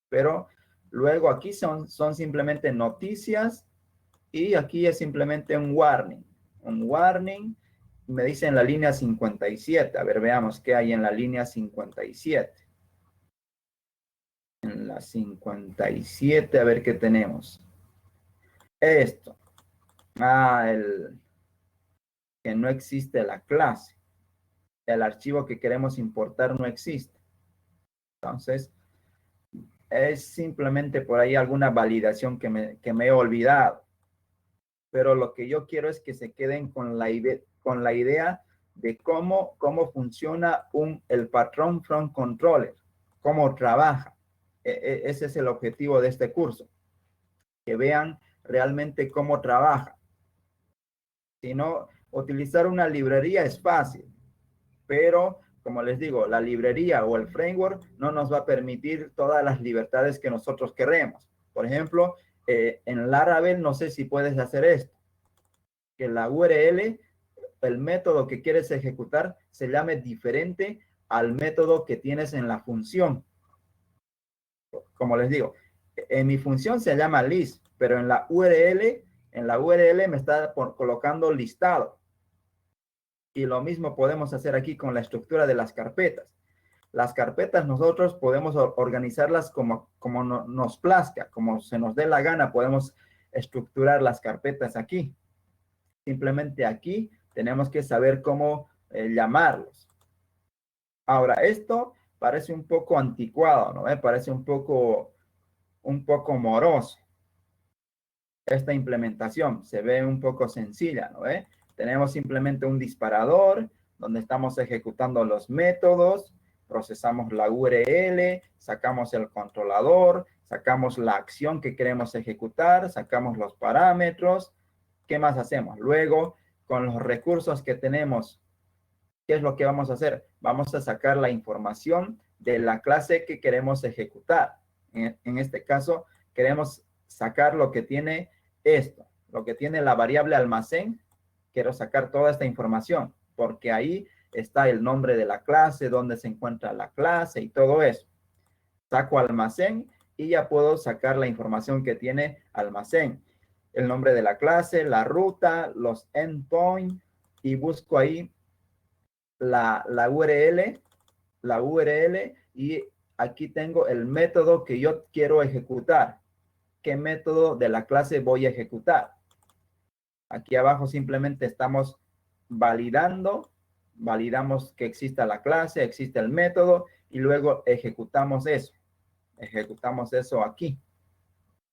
Pero luego aquí son simplemente noticias y aquí es simplemente un warning. Un warning me dice en la línea 57. A ver, veamos qué hay en la línea 57. En la 57, a ver qué tenemos. Esto. Que no existe la clase. El archivo que queremos importar no existe. Entonces, es simplemente por ahí alguna validación que me he olvidado. Pero lo que yo quiero es que se queden con la idea de cómo funciona el patrón from controller, cómo trabaja. Ese es el objetivo de este curso, que vean realmente cómo trabaja. Si no, utilizar una librería es fácil, pero como les digo, la librería o el framework no nos va a permitir todas las libertades que nosotros queremos. Por ejemplo, en Laravel no sé si puedes hacer esto, que la URL, el método que quieres ejecutar, se llame diferente al método que tienes en la función. Como les digo, en mi función se llama list, pero en la URL me está colocando listado. Y lo mismo podemos hacer aquí con la estructura de las carpetas. Las carpetas nosotros podemos organizarlas como nos plazca, como se nos dé la gana, podemos estructurar las carpetas aquí. Simplemente aquí tenemos que saber cómo llamarlos. Ahora, esto parece un poco anticuado, ¿no? Parece un poco moroso. Esta implementación se ve un poco sencilla, ¿no? Tenemos simplemente un disparador donde estamos ejecutando los métodos, procesamos la URL, sacamos el controlador, sacamos la acción que queremos ejecutar, sacamos los parámetros. ¿Qué más hacemos? Luego, con los recursos que tenemos, ¿qué es lo que vamos a hacer? Vamos a sacar la información de la clase que queremos ejecutar. En este caso, queremos sacar lo que tiene esto, lo que tiene la variable almacén. Quiero sacar toda esta información, porque ahí está el nombre de la clase, dónde se encuentra la clase y todo eso. Saco almacén y ya puedo sacar la información que tiene almacén. El nombre de la clase, la ruta, los endpoints, y busco ahí la URL, y aquí tengo el método que yo quiero ejecutar. ¿Qué método de la clase voy a ejecutar? Aquí abajo simplemente estamos validamos que exista la clase, existe el método, y luego ejecutamos eso. Ejecutamos eso aquí.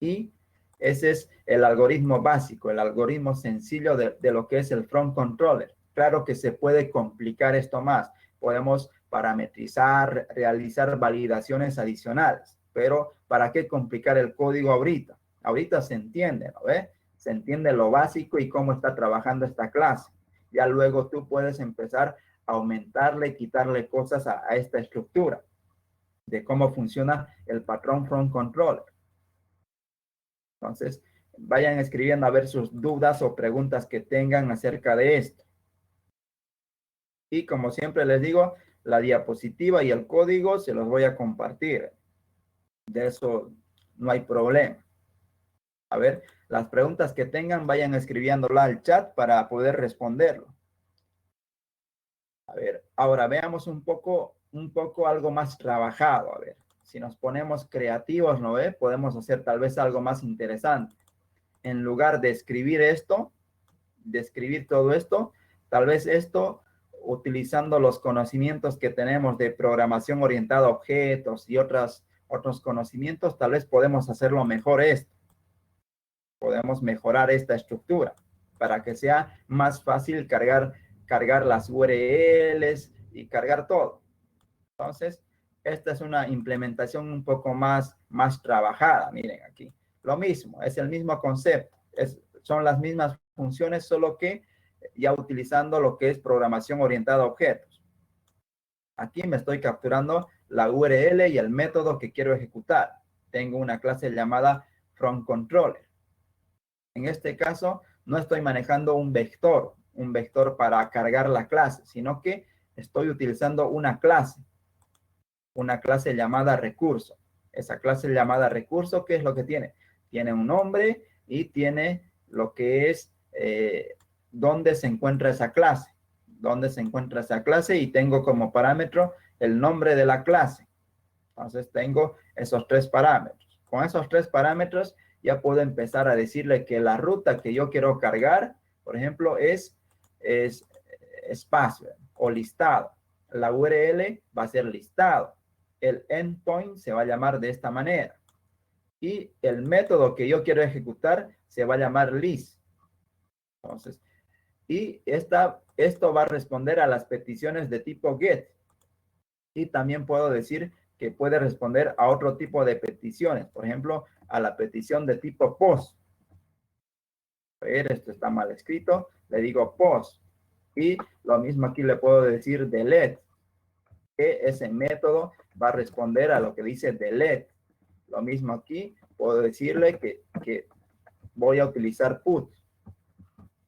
Y ese es el algoritmo básico, el algoritmo sencillo de lo que es el front controller. Claro que se puede complicar esto más. Podemos parametrizar, realizar validaciones adicionales. Pero ¿para qué complicar el código ahorita? Ahorita se entiende, ¿no ves? Se entiende lo básico y cómo está trabajando esta clase. Ya luego tú puedes empezar a aumentarle y quitarle cosas a esta estructura de cómo funciona el patrón From Controller. Entonces, vayan escribiendo a ver sus dudas o preguntas que tengan acerca de esto. Y como siempre les digo, la diapositiva y el código se los voy a compartir. De eso no hay problema. A ver, las preguntas que tengan, vayan escribiéndola al chat para poder responderlo. A ver, ahora veamos un poco algo más trabajado. A ver, si nos ponemos creativos, ¿no ve? Podemos hacer tal vez algo más interesante. En lugar de escribir esto, de escribir todo esto, tal vez esto, utilizando los conocimientos que tenemos de programación orientada a objetos y otros conocimientos, tal vez podemos hacerlo mejor esto. Podemos mejorar esta estructura para que sea más fácil cargar las URLs y cargar todo. Entonces, esta es una implementación un poco más trabajada. Miren aquí. Lo mismo, es el mismo concepto. Son las mismas funciones, solo que ya utilizando lo que es programación orientada a objetos. Aquí me estoy capturando la URL y el método que quiero ejecutar. Tengo una clase llamada FromController. En este caso, no estoy manejando un vector para cargar la clase, sino que estoy utilizando una clase llamada recurso. Esa clase llamada recurso, ¿qué es lo que tiene? Tiene un nombre y tiene lo que es dónde se encuentra esa clase. Dónde se encuentra esa clase y tengo como parámetro el nombre de la clase. Entonces tengo esos 3 parámetros. Con esos 3 parámetros ya puedo empezar a decirle que la ruta que yo quiero cargar, por ejemplo, es espacio o listado. La URL va a ser listado. El endpoint se va a llamar de esta manera. Y el método que yo quiero ejecutar se va a llamar list. Entonces, y esto va a responder a las peticiones de tipo get. Y también puedo decir que puede responder a otro tipo de peticiones. Por ejemplo, a la petición de tipo post. A ver, esto está mal escrito. Le digo post. Y lo mismo aquí le puedo decir delete. Que ese método va a responder a lo que dice delete. Lo mismo aquí. Puedo decirle que voy a utilizar put.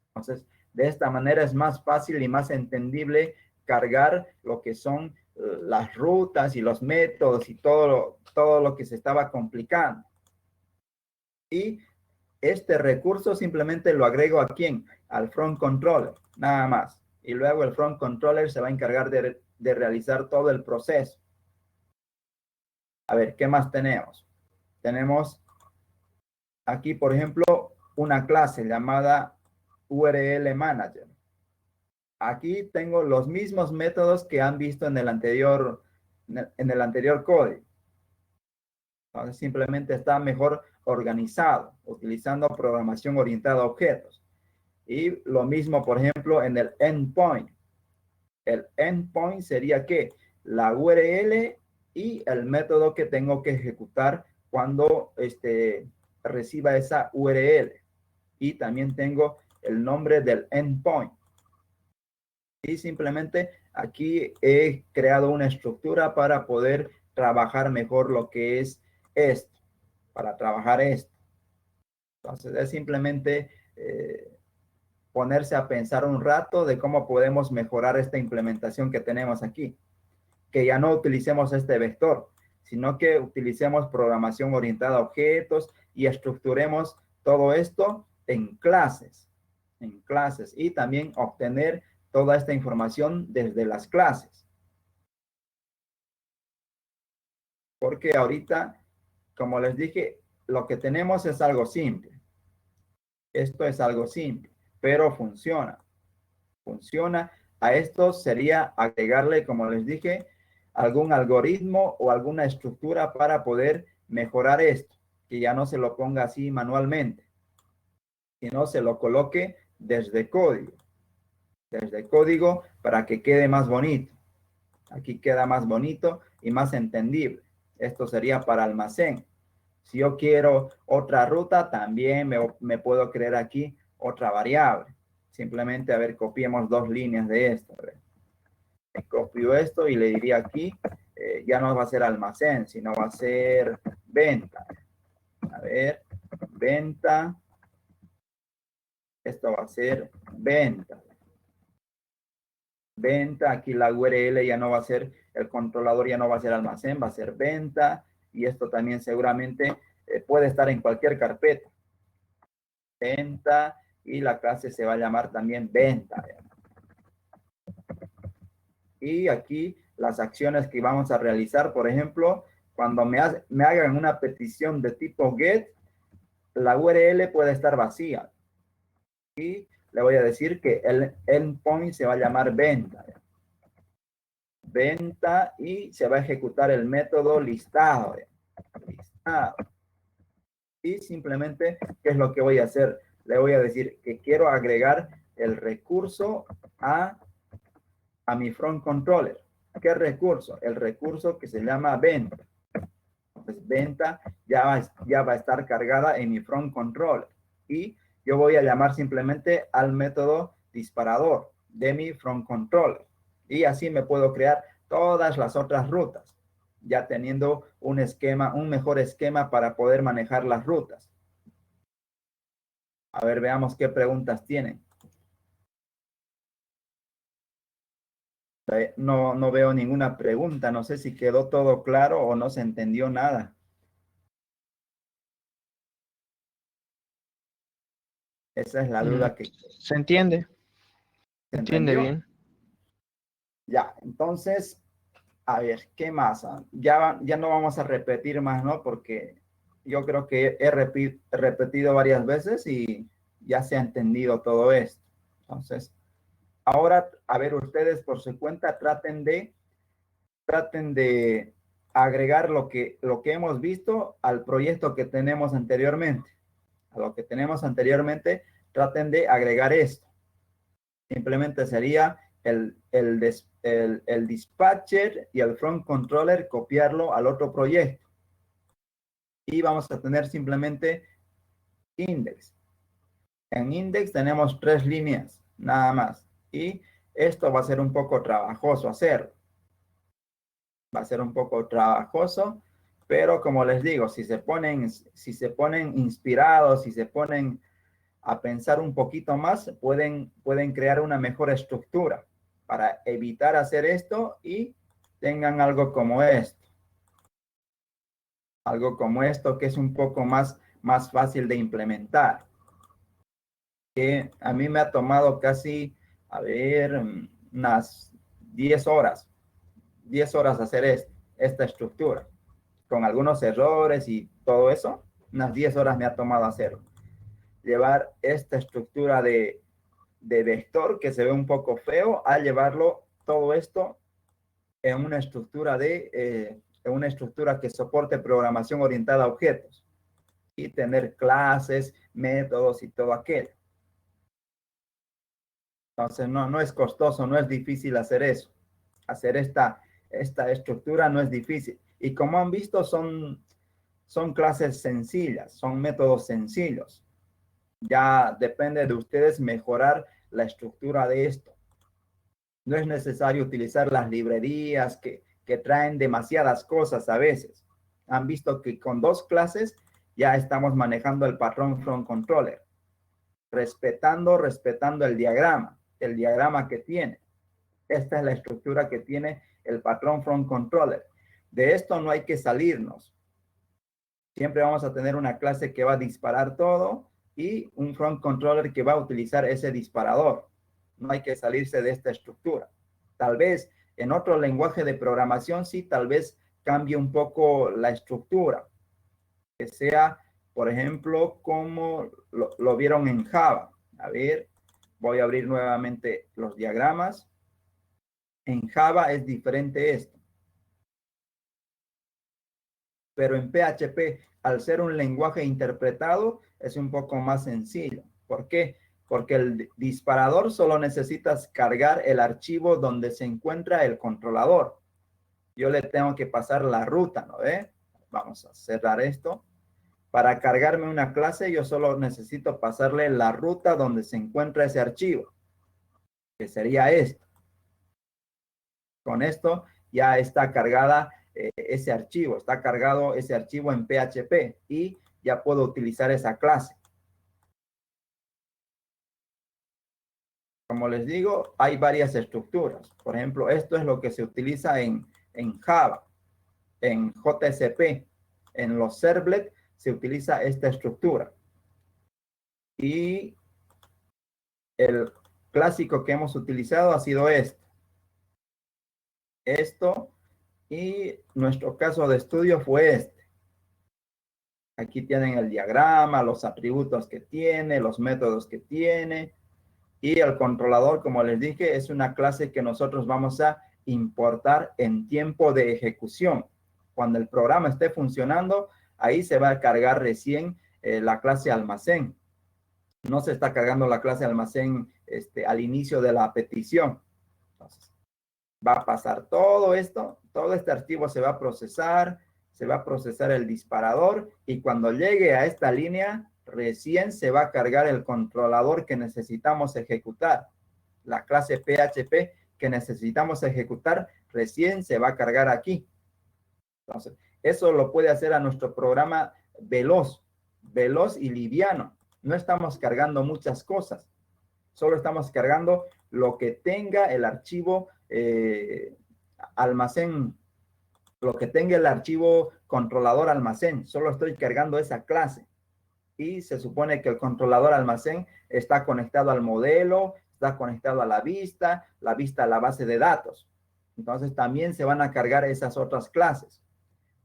Entonces, de esta manera es más fácil y más entendible cargar lo que son las rutas y los métodos y todo lo que se estaba complicando. Y este recurso simplemente lo agrego ¿a quién? Al front controller, nada más. Y luego el front controller se va a encargar de realizar todo el proceso. A ver, ¿qué más tenemos? Tenemos aquí, por ejemplo, una clase llamada URL Manager. Aquí tengo los mismos métodos que han visto en el anterior código. Entonces, simplemente está mejor organizado, utilizando programación orientada a objetos. Y lo mismo, por ejemplo, en el endpoint. El endpoint sería ¿qué? La URL y el método que tengo que ejecutar cuando reciba esa URL. Y también tengo el nombre del endpoint. Y simplemente aquí he creado una estructura para poder trabajar mejor lo que es esto, para trabajar esto. Entonces es simplemente ponerse a pensar un rato de cómo podemos mejorar esta implementación que tenemos aquí. Que ya no utilicemos este vector, sino que utilicemos programación orientada a objetos y estructuremos todo esto en clases y también obtener toda esta información desde las clases. Porque ahorita, como les dije, lo que tenemos es algo simple. Esto es algo simple, pero funciona. Funciona. A esto sería agregarle, como les dije, algún algoritmo o alguna estructura para poder mejorar esto. Que ya no se lo ponga así manualmente, sino se lo coloque desde código. Desde código para que quede más bonito. Aquí queda más bonito y más entendible. Esto sería para almacén. Si yo quiero otra ruta, también me puedo crear aquí otra variable. Simplemente, a ver, copiemos 2 líneas de esto. A ver. Copio esto y le diría aquí, ya no va a ser almacén, sino va a ser venta. A ver, venta. Esto va a ser venta. Venta, aquí la URL ya no va a ser, el controlador ya no va a ser almacén, va a ser venta. Y esto también seguramente puede estar en cualquier carpeta. Venta, y la clase se va a llamar también venta. Y aquí las acciones que vamos a realizar, por ejemplo, cuando me hagan una petición de tipo GET, la URL puede estar vacía. Y le voy a decir que el endpoint se va a llamar venta. Venta, y se va a ejecutar el método listado. Listado. Y simplemente, ¿qué es lo que voy a hacer? Le voy a decir que quiero agregar el recurso a mi front controller. ¿Qué recurso? El recurso que se llama venta. Entonces, venta ya va a estar cargada en mi front controller. Y yo voy a llamar simplemente al método disparador de mi front controller. Y así me puedo crear todas las otras rutas, ya teniendo un esquema, un mejor esquema para poder manejar las rutas. A ver, veamos qué preguntas tienen. No veo ninguna pregunta. No sé si quedó todo claro o no se entendió nada. Esa es la duda que... Se entiende. ¿Se Se entiende entendió? bien. Ya, entonces, a ver, ¿qué más? Ya no vamos a repetir más, ¿no? Porque yo creo que he repetido varias veces y ya se ha entendido todo esto. Entonces, ahora, a ver, ustedes por su cuenta traten de agregar lo que hemos visto al proyecto que tenemos anteriormente. A lo que tenemos anteriormente, traten de agregar esto. Simplemente sería el dispatcher y el front controller, copiarlo al otro proyecto. Y vamos a tener simplemente index. En index tenemos 3 líneas, nada más. Y esto va a ser un poco trabajoso hacerlo. Va a ser un poco trabajoso, pero como les digo, si se ponen inspirados, si se ponen a pensar un poquito más, pueden crear una mejor estructura para evitar hacer esto y tengan algo como esto. Algo como esto que es un poco más fácil de implementar. Que a mí me ha tomado casi, a ver, unas 10 horas. 10 horas hacer esta estructura. Con algunos errores y todo eso, unas 10 horas me ha tomado hacerlo. Llevar esta estructura de vector que se ve un poco feo, a llevarlo todo esto en una estructura que soporte programación orientada a objetos y tener clases, métodos y todo aquello. Entonces no es costoso, no es difícil hacer eso. Hacer esta estructura no es difícil. Y como han visto, son clases sencillas, son métodos sencillos. Ya depende de ustedes mejorar la estructura de esto. No es necesario utilizar las librerías que traen demasiadas cosas a veces. Han visto que con 2 clases ya estamos manejando el patrón front controller, respetando el diagrama que tiene. Esta es la estructura que tiene el patrón front controller. De esto no hay que salirnos. Siempre vamos a tener una clase que va a disparar todo y un front controller que va a utilizar ese disparador. No hay que salirse de esta estructura. Tal vez en otro lenguaje de programación sí, tal vez cambie un poco la estructura. Que sea, por ejemplo, como lo vieron en Java. A ver, voy a abrir nuevamente los diagramas. En Java es diferente esto. Pero en PHP, al ser un lenguaje interpretado, es un poco más sencillo. ¿Por qué? Porque el disparador solo necesitas cargar el archivo donde se encuentra el controlador. Yo le tengo que pasar la ruta, ¿no ve? Vamos a cerrar esto. Para cargarme una clase, yo solo necesito pasarle la ruta donde se encuentra ese archivo, que sería esto. Con esto ya está cargada ese archivo, está cargado ese archivo en PHP y ya puedo utilizar esa clase. Como les digo, hay varias estructuras. Por ejemplo, esto es lo que se utiliza en Java, en JSP. En los servlets se utiliza esta estructura. Y el clásico que hemos utilizado ha sido este. Esto, y nuestro caso de estudio fue este. Aquí tienen el diagrama, los atributos que tiene, los métodos que tiene. Y el controlador, como les dije, es una clase que nosotros vamos a importar en tiempo de ejecución. Cuando el programa esté funcionando, ahí se va a cargar recién la clase almacén. No se está cargando la clase almacén al inicio de la petición. Entonces, va a pasar todo esto, todo este archivo se va a procesar el disparador y cuando llegue a esta línea, recién se va a cargar el controlador que necesitamos ejecutar. La clase PHP que necesitamos ejecutar, recién se va a cargar aquí. Entonces, eso lo puede hacer a nuestro programa veloz y liviano. No estamos cargando muchas cosas. Solo estamos cargando lo que tenga el archivo almacén, lo que tenga el archivo controlador almacén. Solo estoy cargando esa clase. Y se supone que el controlador almacén está conectado al modelo, está conectado a la vista a la base de datos. Entonces también se van a cargar esas otras clases.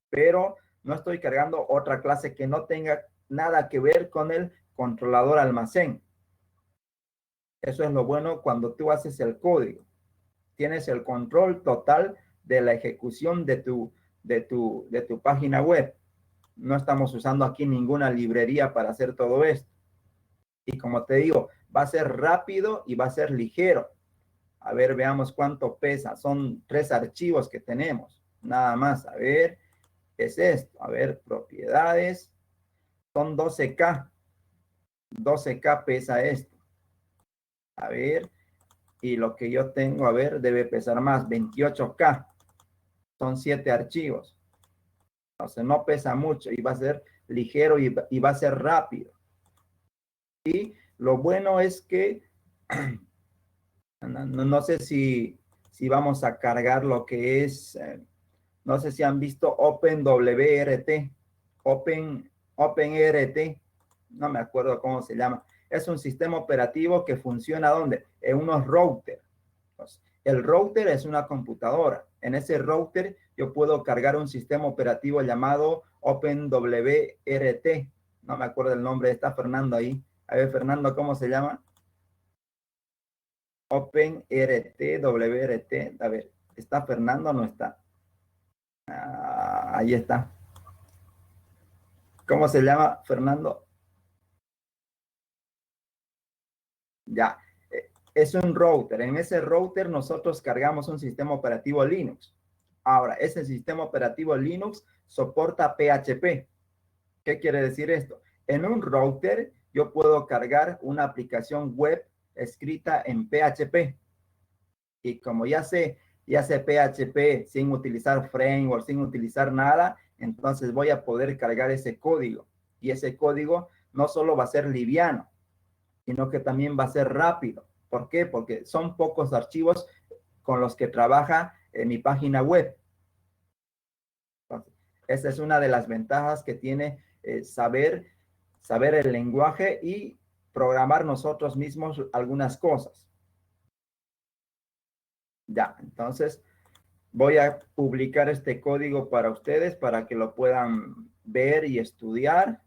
Pero no estoy cargando otra clase que no tenga nada que ver con el controlador almacén. Eso es lo bueno cuando tú haces el código. Tienes el control total de la ejecución de tu página web. No estamos usando aquí ninguna librería para hacer todo esto. Y como te digo, va a ser rápido y va a ser ligero. A ver, veamos cuánto pesa. Son 3 archivos que tenemos. Nada más. A ver, es esto. A ver, propiedades. Son 12K. 12K pesa esto. A ver, y lo que yo tengo, a ver, debe pesar más, 28K. Son 7 archivos. Entonces no pesa mucho y va a ser ligero y va a ser rápido. Y lo bueno es que no sé si vamos a cargar lo que es, no sé si han visto OpenWRT, OpenRT, no me acuerdo cómo se llama. Es un sistema operativo que funciona ¿dónde? En unos routers. Entonces, el router es una computadora. En ese router yo puedo cargar un sistema operativo llamado OpenWRT. No me acuerdo el nombre, está Fernando ahí. A ver, Fernando, ¿cómo se llama? OpenRT, WRT. A ver, ¿está Fernando o no está? Ahí está. ¿Cómo se llama, Fernando? Ya. Es un router. En ese router nosotros cargamos un sistema operativo Linux. Ahora, ese sistema operativo Linux soporta PHP. ¿Qué quiere decir esto? En un router yo puedo cargar una aplicación web escrita en PHP. Y como ya sé PHP sin utilizar framework, sin utilizar nada, entonces voy a poder cargar ese código. Y ese código no solo va a ser liviano, sino que también va a ser rápido. ¿Por qué? Porque son pocos archivos con los que trabaja mi página web. Entonces, esa es una de las ventajas que tiene saber el lenguaje y programar nosotros mismos algunas cosas. Ya, entonces voy a publicar este código para ustedes para que lo puedan ver y estudiar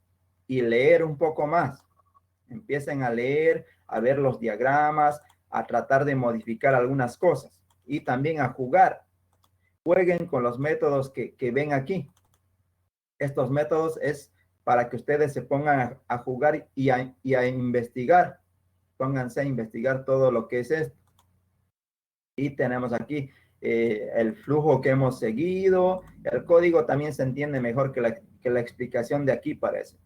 y leer un poco más. Empiecen a leer, a ver los diagramas, a tratar de modificar algunas cosas y también a jugar. Jueguen con los métodos que ven aquí. Estos métodos es para que ustedes se pongan a jugar y a investigar. Pónganse a investigar todo lo que es esto. Y tenemos aquí el flujo que hemos seguido. El código también se entiende mejor que que la explicación de aquí parece.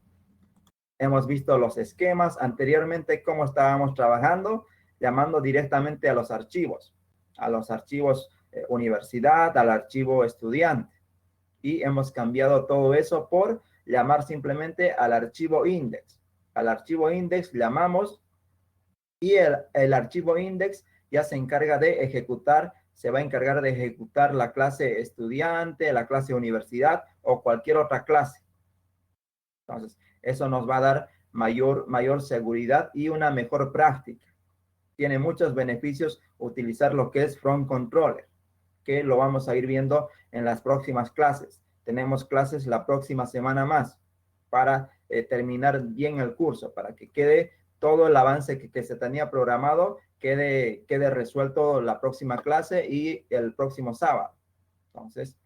Hemos visto los esquemas anteriormente, cómo estábamos trabajando, llamando directamente a los archivos universidad, al archivo estudiante. Y hemos cambiado todo eso por llamar simplemente al archivo index. Al archivo index llamamos y el archivo index ya se encarga de ejecutar, se va a encargar de ejecutar la clase estudiante, la clase universidad o cualquier otra clase. Entonces, eso nos va a dar mayor seguridad y una mejor práctica. Tiene muchos beneficios utilizar lo que es From Controller, que lo vamos a ir viendo en las próximas clases. Tenemos clases la próxima semana más para terminar bien el curso, para que quede todo el avance que se tenía programado, quede resuelto la próxima clase y el próximo sábado. Entonces,